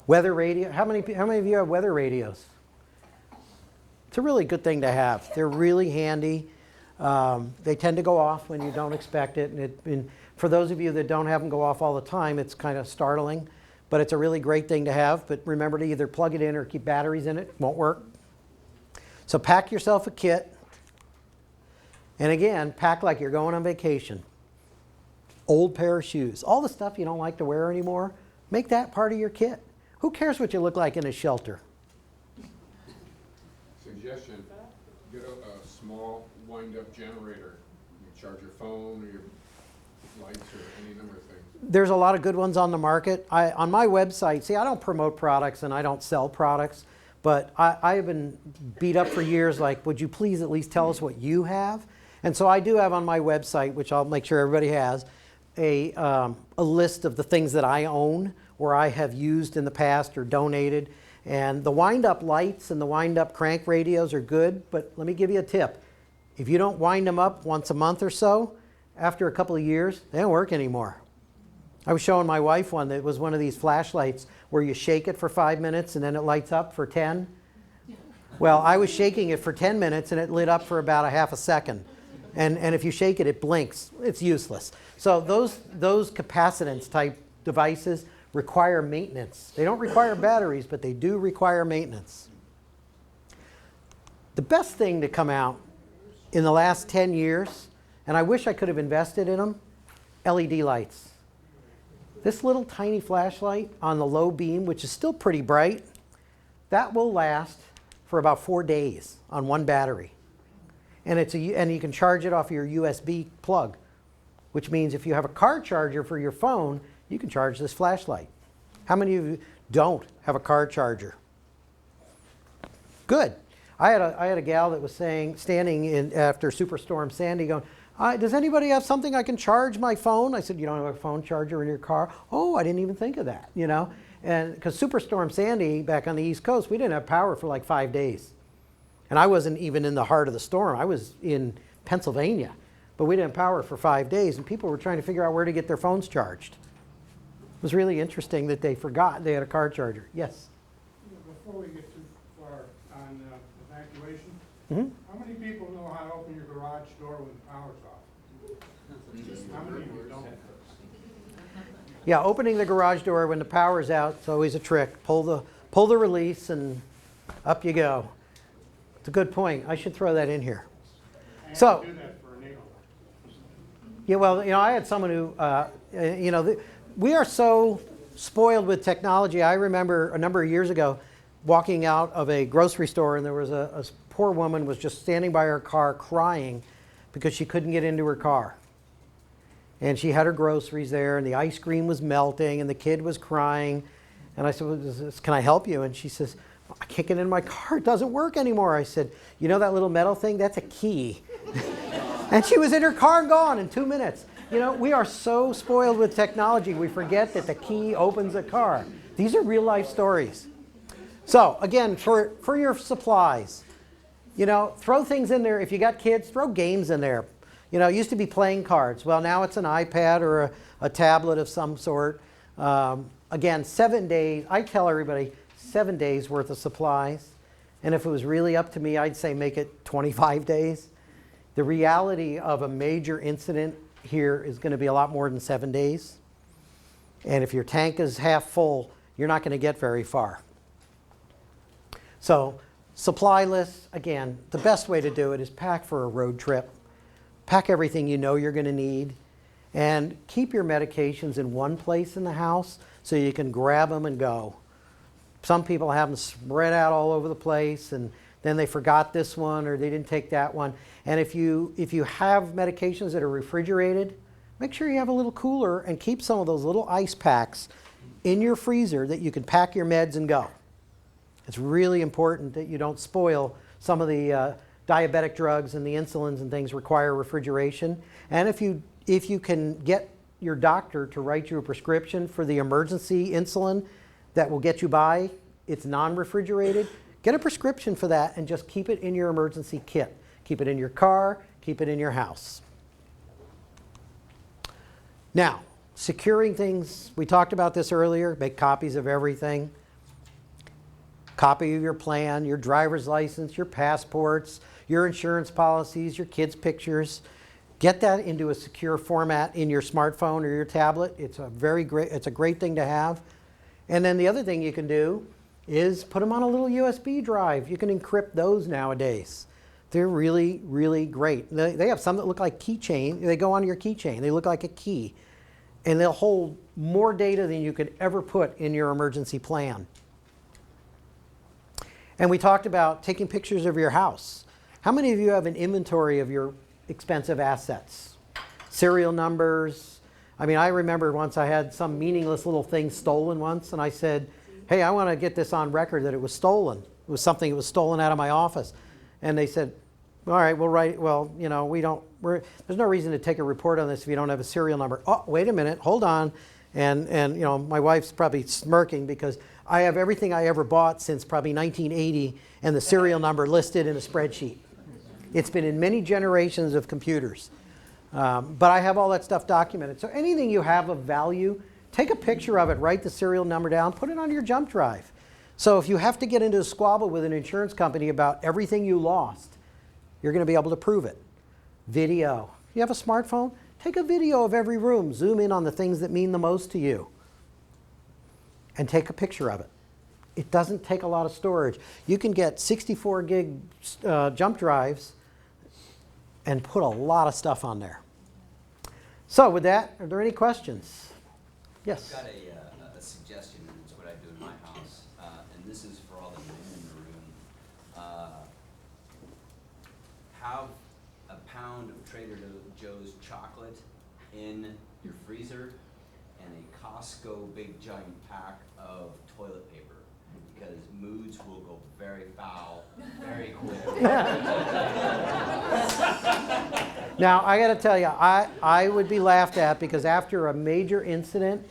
Weather radio. How many of you have weather radios? It's a really good thing to have. They're really handy. They tend to go off when you don't expect it. And for those of you that don't have them go off all the time, it's kind of startling. But it's a really great thing to have. But remember to either plug it in or keep batteries in it. Won't work. So pack yourself a kit. And again, pack like you're going on vacation. Old pair of shoes, all the stuff you don't like to wear anymore, make that part of your kit. Who cares what you look like in a shelter? Suggestion, get a small wind-up generator. You charge your phone or your lights or any number of things. There's a lot of good ones on the market. On my website, see, I don't promote products and I don't sell products, but I have been beat up for years, like, would you please at least tell us what you have? And so I do have on my website, which I'll make sure everybody has, a list of the things that I own or I have used in the past or donated. And the wind-up lights and the wind-up crank radios are good, but let me give you a tip. If you don't wind them up once a month or so, after a couple of years, they don't work anymore. I was showing my wife one that was one of these flashlights where you shake it for 5 minutes and then it lights up for 10. Well, I was shaking it for 10 minutes and it lit up for about a half a second. And if you shake it, it blinks. It's useless. So those capacitance type devices require maintenance. They don't require batteries, but they do require maintenance. The best thing to come out in the last 10 years, and I wish I could have invested in them, LED lights. This little tiny flashlight on the low beam, which is still pretty bright, that will last for about 4 days on one battery. And you can charge it off your USB plug, which means if you have a car charger for your phone, you can charge this flashlight. How many of you don't have a car charger? Good. I had a gal that was standing in after Superstorm Sandy going, does anybody have something I can charge my phone? I said, you don't have a phone charger in your car? Oh, I didn't even think of that, you know? And because Superstorm Sandy back on the East Coast, we didn't have power for like 5 days. And I wasn't even in the heart of the storm. I was in Pennsylvania, but we didn't have power for 5 days, and people were trying to figure out where to get their phones charged. It was really interesting that they forgot they had a car charger. Yes? Before we get too far on evacuation, Mm-hmm. how many people know how to open your garage door when the power's off? How many of you don't? Yeah, opening the garage door when the power's out is always a trick. Pull the release and up you go. It's a good point. I should throw that in here. I have So, to do that for a neighbor. yeah, well, you know, I had someone who, we are so spoiled with technology. I remember a number of years ago walking out of a grocery store, and there was a poor woman was just standing by her car crying because she couldn't get into her car. And she had her groceries there, and the ice cream was melting, and the kid was crying. And I said, well, can I help you? And she says, I can't get in my car. It doesn't work anymore. I said, you know that little metal thing? That's a key. And she was in her car and gone in 2 minutes. You know, we are so spoiled with technology, we forget that the key opens a car. These are real life stories. So again, for your supplies, you know, throw things in there. If you got kids, throw games in there. You know, it used to be playing cards. Well, now it's an iPad or a tablet of some sort. Again, 7 days. I tell everybody 7 days worth of supplies. And if it was really up to me, I'd say make it 25 days. The reality of a major incident here is going to be a lot more than 7 days. And if your tank is half full, you're not going to get very far. So supply lists, again, the best way to do it is pack for a road trip. Pack everything you know you're going to need. And keep your medications in one place in the house so you can grab them and go. Some people have them spread out all over the place, and then they forgot this one or they didn't take that one. And if you have medications that are refrigerated, make sure you have a little cooler and keep some of those little ice packs in your freezer that you can pack your meds and go. It's really important that you don't spoil some of the diabetic drugs, and the insulins and things require refrigeration. And if you can get your doctor to write you a prescription for the emergency insulin that will get you by, it's non-refrigerated, get a prescription for that and just keep it in your emergency kit. Keep it in your car, keep it in your house. Now, securing things, we talked about this earlier, make copies of everything. Copy of your plan, your driver's license, your passports, your insurance policies, your kids' pictures. Get that into a secure format in your smartphone or your tablet. It's a great thing to have. And then the other thing you can do is put them on a little USB drive. You can encrypt those nowadays. They're really, really great. They have some that look like keychain. They go on your keychain. They look like a key. And they'll hold more data than you could ever put in your emergency plan. And we talked about taking pictures of your house. How many of you have an inventory of your expensive assets? Serial numbers. I mean, I remember once I had some meaningless little thing stolen once, and I said, hey, I want to get this on record that it was stolen. It was something that was stolen out of my office. And they said, all right, we'll write, well, you know, there's no reason to take a report on this if you don't have a serial number. Oh, wait a minute, hold on. And you know, my wife's probably smirking because I have everything I ever bought since probably 1980 and the serial number listed in a spreadsheet. It's been in many generations of computers. But I have all that stuff documented. So anything you have of value, take a picture of it, write the serial number down, put it on your jump drive. So if you have to get into a squabble with an insurance company about everything you lost, you're going to be able to prove it. Video. You have a smartphone? Take a video of every room. Zoom in on the things that mean the most to you. And take a picture of it. It doesn't take a lot of storage. You can get 64 gig jump drives and put a lot of stuff on there. So with that, are there any questions? Yes? I've got a suggestion, and it's what I do in my house, and this is for all the men in the room. Have a pound of Trader Joe's chocolate in your freezer and a Costco big giant pack of toilet paper, because moods will go very foul very quick. Now, I got to tell you, I would be laughed at because after a major incident,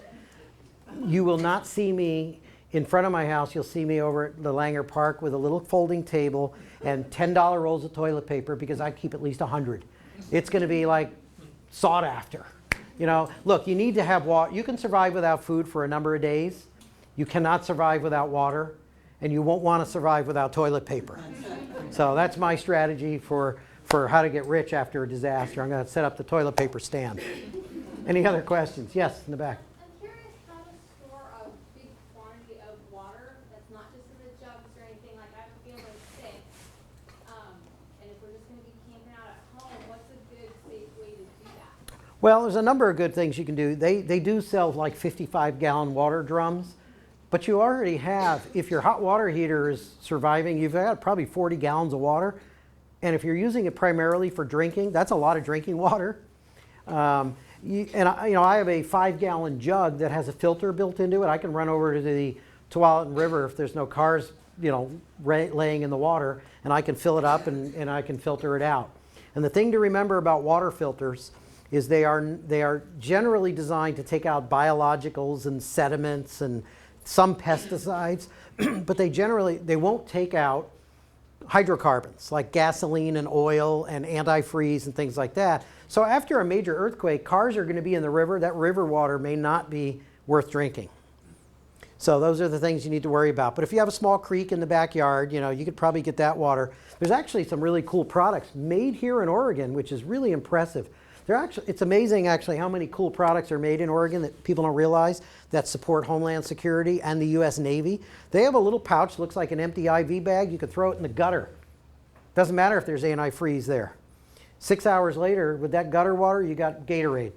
you will not see me in front of my house. You'll see me over at the Langer Park with a little folding table and $10 rolls of toilet paper because I keep at least 100. It's going to be like sought after. You know, look, you need to have water. You can survive without food for a number of days. You cannot survive without water, and you won't want to survive without toilet paper. So that's my strategy for how to get rich after a disaster. I'm going to set up the toilet paper stand. Any other questions? Yes, in the back. I'm curious how to store a big quantity of water that's not just in the jugs or anything. Like I'm feeling sick, and if we're just going to be camping out at home, what's a good, safe way to do that? Well, there's a number of good things you can do. They do sell like 55-gallon water drums. But you already have, if your hot water heater is surviving, you've got probably 40 gallons of water. And if you're using it primarily for drinking, that's a lot of drinking water. I have a 5-gallon jug that has a filter built into it. I can run over to the Tualatin River if there's no cars, laying in the water, and I can fill it up and I can filter it out. And the thing to remember about water filters is they are generally designed to take out biologicals and sediments and some pesticides, but they won't take out hydrocarbons like gasoline and oil and antifreeze and things like that. So after a major earthquake, cars are going to be in the river. That river water may not be worth drinking. So those are the things you need to worry about. But if you have a small creek in the backyard, you could probably get that water. There's actually some really cool products made here in Oregon, which is really impressive. It's amazing actually how many cool products are made in Oregon that people don't realize that support Homeland Security and the U.S. Navy. They have a little pouch, looks like an empty IV bag. You could throw it in the gutter. Doesn't matter if there's antifreeze there. 6 hours later, with that gutter water, you got Gatorade.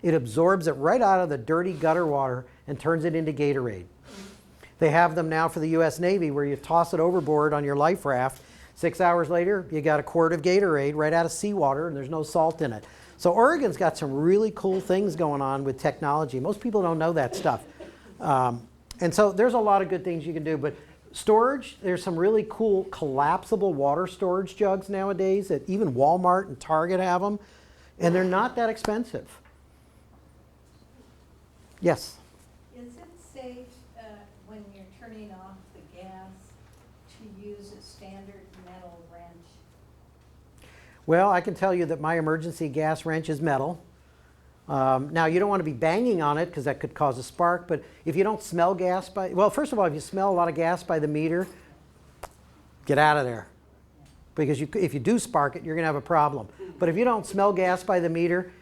It absorbs it right out of the dirty gutter water and turns it into Gatorade. They have them now for the U.S. Navy where you toss it overboard on your life raft. 6 hours later, you got a quart of Gatorade right out of seawater, and there's no salt in it. So Oregon's got some really cool things going on with technology. Most people don't know that stuff. And so there's a lot of good things you can do. But storage, there's some really cool collapsible water storage jugs nowadays that even Walmart and Target have them. And they're not that expensive. Yes? Is it safe when you're turning off the gas to use a standard metal wrench? Well, I can tell you that my emergency gas wrench is metal. Now, you don't want to be banging on it because that could cause a spark, but if you don't smell gas well, first of all, if you smell a lot of gas by the meter, get out of there. Because if you do spark it, you're going to have a problem. But if you don't smell gas by the meter,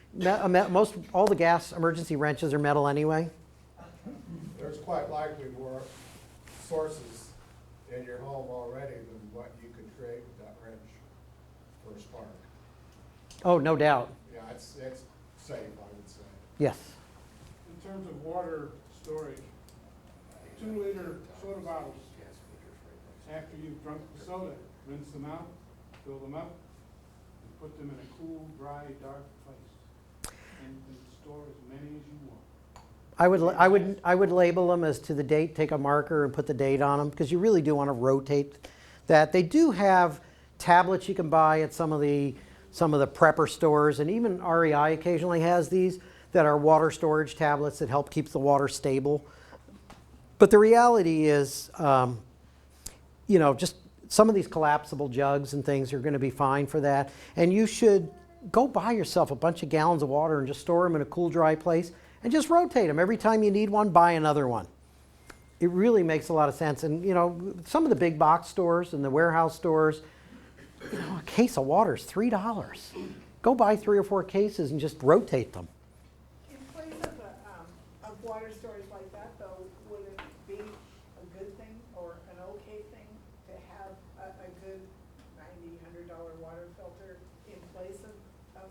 all the gas emergency wrenches are metal anyway. There's quite likely more sources in your home already than what you could create with that wrench. Oh, no doubt. Yeah, it's safe, I would say. Yes. In terms of water storage, 2-liter soda bottles, after you've drunk the soda, rinse them out, fill them up, and put them in a cool, dry, dark place. And you can store as many as you want. I would label them as to the date, take a marker and put the date on them, because you really do want to rotate that. They do have tablets you can buy at some of the prepper stores, and even REI occasionally has these that are water storage tablets that help keep the water stable. But the reality is, you know, just some of these collapsible jugs and things are going to be fine for that. And you should go buy yourself a bunch of gallons of water and just store them in a cool, dry place and just rotate them. Every time you need one, buy another one. It really makes a lot of sense. And, you know, some of the big box stores and the warehouse stores, you know, a case of water is $3. Go buy 3 or 4 cases and just rotate them. In place of water storage like that, though, would it be a good thing or an okay thing to have a good $90, $100 water filter in place of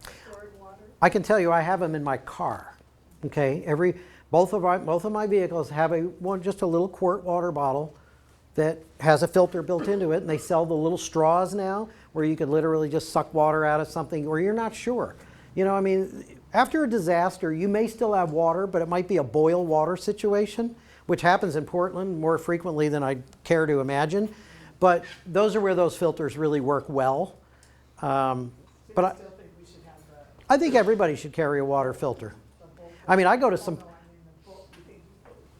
the stored water? I can tell you I have them in my car. Okay, both of my vehicles have just a little quart water bottle that has a filter built into it, and they sell the little straws now where you could literally just suck water out of something where you're not sure. You know, I mean, after a disaster, you may still have water, but it might be a boil water situation, which happens in Portland more frequently than I care to imagine. But those are where those filters really work well. But I think everybody should carry a water filter. I mean, I go to some.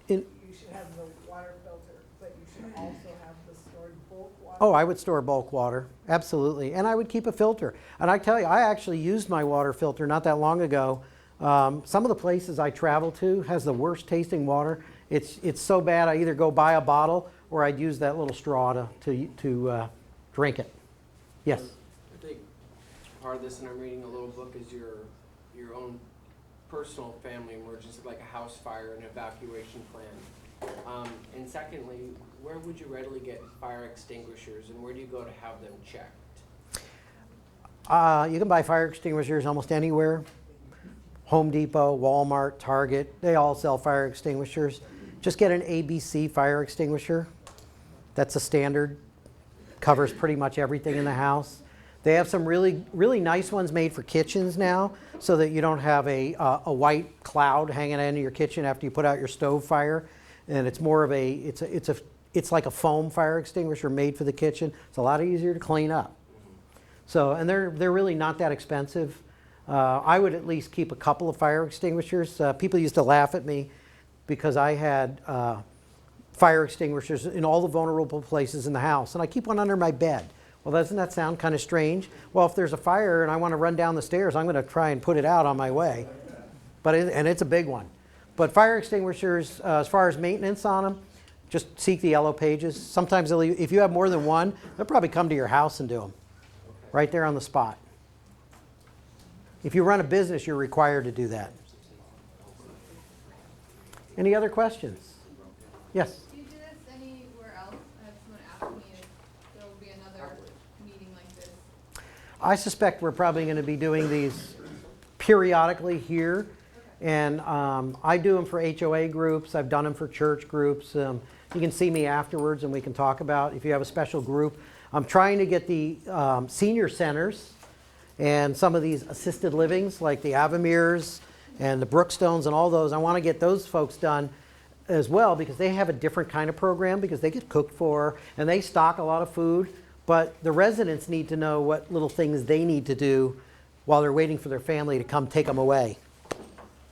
You should have the water filter, but you should also have the stored bulk water. Oh, I would store bulk water, absolutely. And I would keep a filter. And I tell you, I actually used my water filter not that long ago. Some of the places I travel to has the worst tasting water. It's so bad I either go buy a bottle or I'd use that little straw to drink it. Yes? I think part of this, and I'm reading a little book, is your own personal family emergency, like a house fire and evacuation plan. And secondly, where would you readily get fire extinguishers, and where do you go to have them checked? You can buy fire extinguishers almost anywhere. Home Depot, Walmart, Target, they all sell fire extinguishers. Just get an ABC fire extinguisher. That's a standard, covers pretty much everything in the house. They have some really, really nice ones made for kitchens now, so that you don't have a white cloud hanging into your kitchen after you put out your stove fire. And it's more of it's like a foam fire extinguisher made for the kitchen. It's a lot easier to clean up. So, and they're really not that expensive. I would at least keep a couple of fire extinguishers. People used to laugh at me because I had fire extinguishers in all the vulnerable places in the house, and I keep one under my bed. Well, doesn't that sound kind of strange? Well, if there's a fire and I want to run down the stairs, I'm going to try and put it out on my way. And it's a big one. But fire extinguishers, as far as maintenance on them, just seek the yellow pages. Sometimes if you have more than one, they'll probably come to your house and do them right there on the spot. If you run a business, you're required to do that. Any other questions? Yes? Do you do this anywhere else? I have someone ask me if there will be another meeting like this. I suspect we're probably going to be doing these periodically here. And I do them for HOA groups. I've done them for church groups. You can see me afterwards and we can talk about if you have a special group. I'm trying to get the senior centers and some of these assisted livings like the Avamirs and the Brookstones and all those. I want to get those folks done as well because they have a different kind of program because they get cooked for and they stock a lot of food. But the residents need to know what little things they need to do while they're waiting for their family to come take them away.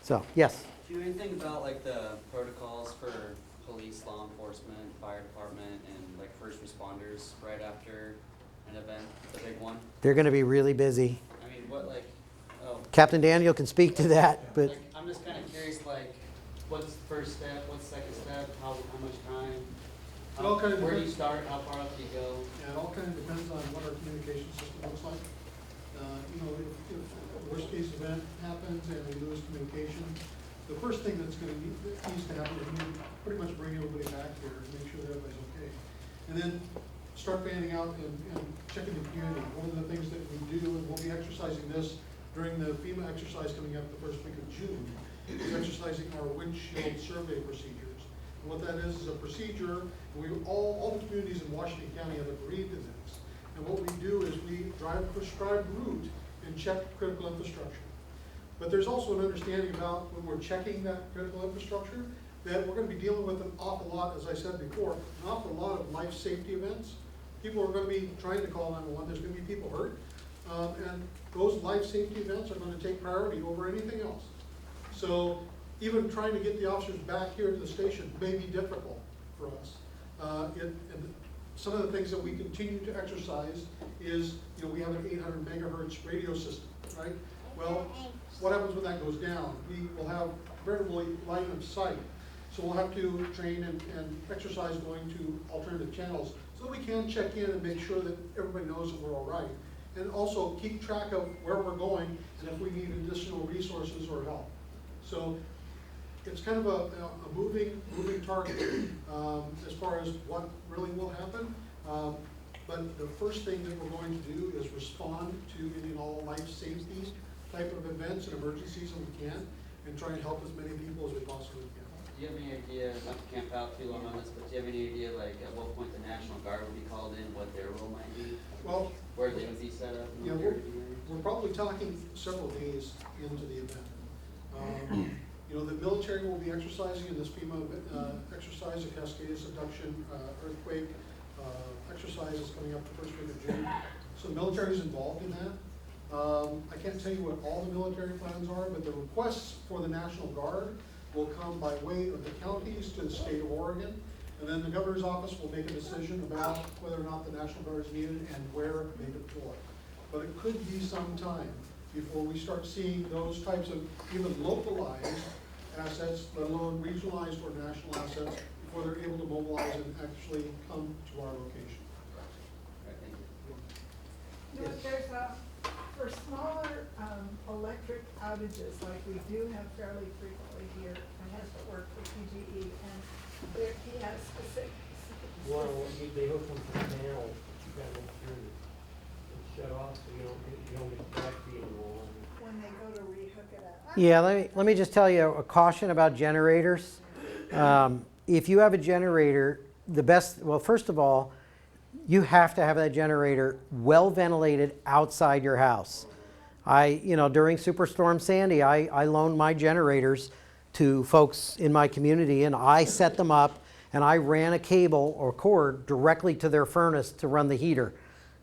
So, yes? Do you know anything about like the protocols for police, law enforcement, fire department, and like first responders right after an event, the big one? They're going to be really busy. I mean, what like, oh. Captain Daniel can speak to that, but... Like, I'm just kind of curious, like, what's the first step, what's the second step, how much time? Where do you start, how far up do you go? Yeah, it all kind of depends on what our communication system looks like. You know, if a worst case event happens and we lose communication, the first thing that's going to needs to happen is we pretty much bring everybody back here and make sure that everybody's okay. And then start fanning out and checking the community. One of the things that we do, and we'll be exercising this during the FEMA exercise coming up the first week of June, is exercising our windshield survey procedures. And what that is a procedure, and all the communities in Washington County have agreed to this. And what we do is we drive a prescribed route and check critical infrastructure. But there's also an understanding about when we're checking that critical infrastructure, that we're going to be dealing with an awful lot, as I said before, an awful lot of life safety events. People are going to be trying to call 911, there's going to be people hurt. And those life safety events are going to take priority over anything else. So even trying to get the officers back here to the station may be difficult for us. And some of the things that we continue to exercise is, we have an 800 megahertz radio system, right? Well, what happens when that goes down? We will have very little line of sight. So we'll have to train and exercise going to alternative channels so that we can check in and make sure that everybody knows that we're all right. And also keep track of where we're going and if we need additional resources or help. So it's kind of a moving target as far as what really will happen. But the first thing that we're going to do is respond to any and all life safety type of events and emergencies that we can, and try and help as many people as we possibly can. Do you have any idea, not to camp out too long on this, but do you have any idea, like, at what point the National Guard will be called in, what their role might be? Well, where they would be set up? Yeah, we're probably talking several days into the event. The military will be exercising in this FEMA exercise, a Cascade subduction earthquake exercise is coming up the first week of June. So the military is involved in that. I can't tell you what all the military plans are, but the requests for the National Guard will come by way of the counties to the state of Oregon, and then the governor's office will make a decision about whether or not the National Guard is needed and where they deploy. But it could be some time before we start seeing those types of even localized assets, let alone regionalized or national assets, before they're able to mobilize and actually come to our location. There's for smaller electric outages, like we do have fairly frequently here, my husband worked for PGE, and he has specific. Well, they hook them to the panel, you gotta make sure that it's shut off so you don't get back feeding on. When they go to rehook it up. Yeah, let me just tell you a caution about generators. If you have a generator, first of all, you have to have that generator well ventilated outside your house. During Superstorm Sandy, I loaned my generators to folks in my community, and I set them up and I ran a cable or cord directly to their furnace to run the heater,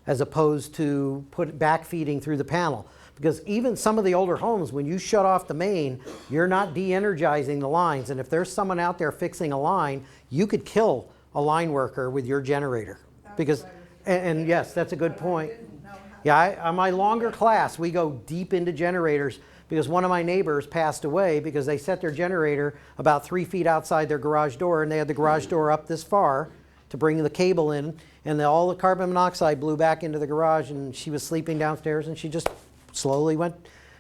as opposed to back feeding through the panel. Because even some of the older homes, when you shut off the main, you're not de-energizing the lines. And if there's someone out there fixing a line, you could kill a line worker with your generator. And yes, that's a good point. Yeah, on my longer class, we go deep into generators because one of my neighbors passed away because they set their generator about 3 feet outside their garage door, and they had the garage door up this far to bring the cable in, and all the carbon monoxide blew back into the garage, and she was sleeping downstairs, and she just slowly went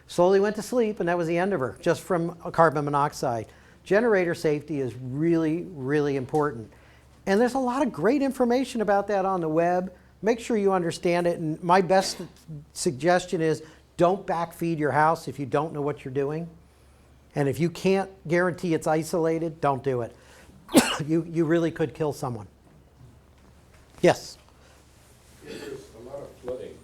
to sleep, and that was the end of her, just from carbon monoxide. Generator safety is really, really important. And there's a lot of great information about that on the web. Make sure you understand it. And my best suggestion is don't backfeed your house if you don't know what you're doing. And if you can't guarantee it's isolated, don't do it. You really could kill someone. Yes? If there's a lot of flooding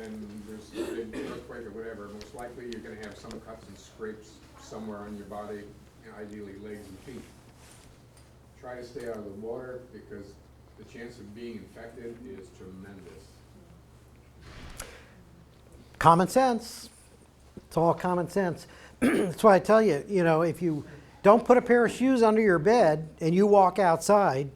and there's a big earthquake or whatever, most likely you're going to have some cuts and scrapes somewhere on your body, ideally legs and feet. Try to stay out of the water because the chance of being infected is tremendous. Common sense. It's all common sense. That's why I tell you, if you don't put a pair of shoes under your bed and you walk outside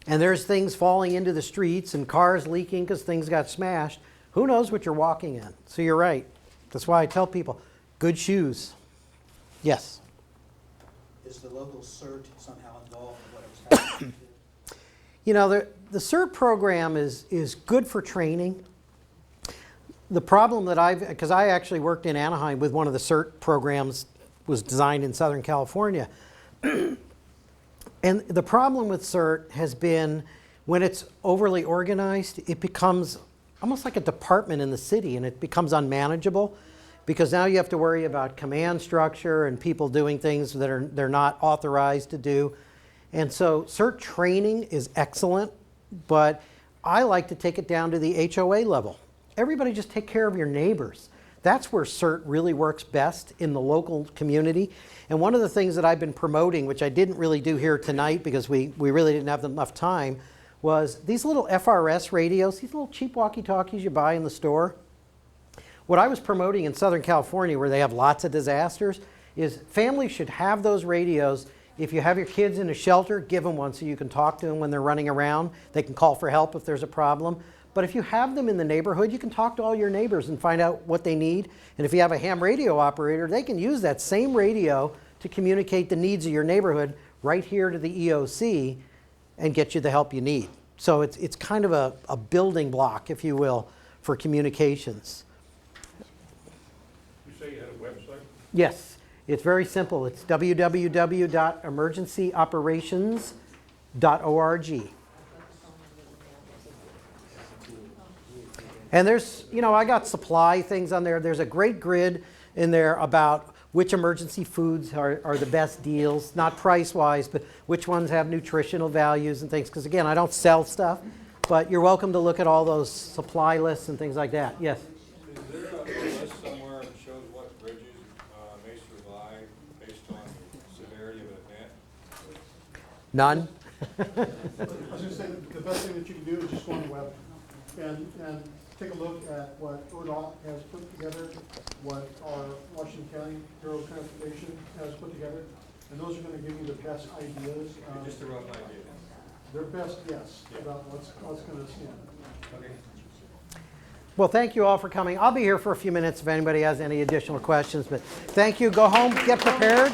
and there's things falling into the streets and cars leaking because things got smashed, who knows what you're walking in? So you're right. That's why I tell people, good shoes. Yes? Is the local CERT somehow involved in whatever's happening? The CERT program is good for training. The problem that because I actually worked in Anaheim with one of the CERT programs, was designed in Southern California. And the problem with CERT has been when it's overly organized, it becomes almost like a department in the city, and it becomes unmanageable because now you have to worry about command structure and people doing things that they're not authorized to do. And so CERT training is excellent, but I like to take it down to the HOA level. Everybody just take care of your neighbors. That's where CERT really works best in the local community. And one of the things that I've been promoting, which I didn't really do here tonight because we really didn't have enough time, was these little FRS radios, these little cheap walkie-talkies you buy in the store. What I was promoting in Southern California, where they have lots of disasters, is families should have those radios. If you have your kids in a shelter, give them one so you can talk to them when they're running around. They can call for help if there's a problem. But if you have them in the neighborhood, you can talk to all your neighbors and find out what they need. And if you have a ham radio operator, they can use that same radio to communicate the needs of your neighborhood right here to the EOC and get you the help you need. So it's kind of a building block, if you will, for communications. You say you had a website? Yes, it's very simple. It's www.emergencyoperations.org. And there's, I got supply things on there. There's a great grid in there about which emergency foods are the best deals, not price-wise, but which ones have nutritional values and things. Because again, I don't sell stuff, but you're welcome to look at all those supply lists and things like that. Yes? Is there a list somewhere that shows what bridges may survive based on the severity of an event? None? I was going to say, the best thing that you can do is just go on the web and take a look at what ODOT has put together, what our Washington County Bureau of Transportation has put together, and those are going to give you the best ideas. Just a rough idea. Their best guess about what's going to stand. Okay. Well, thank you all for coming. I'll be here for a few minutes if anybody has any additional questions, but thank you. Go home, get prepared.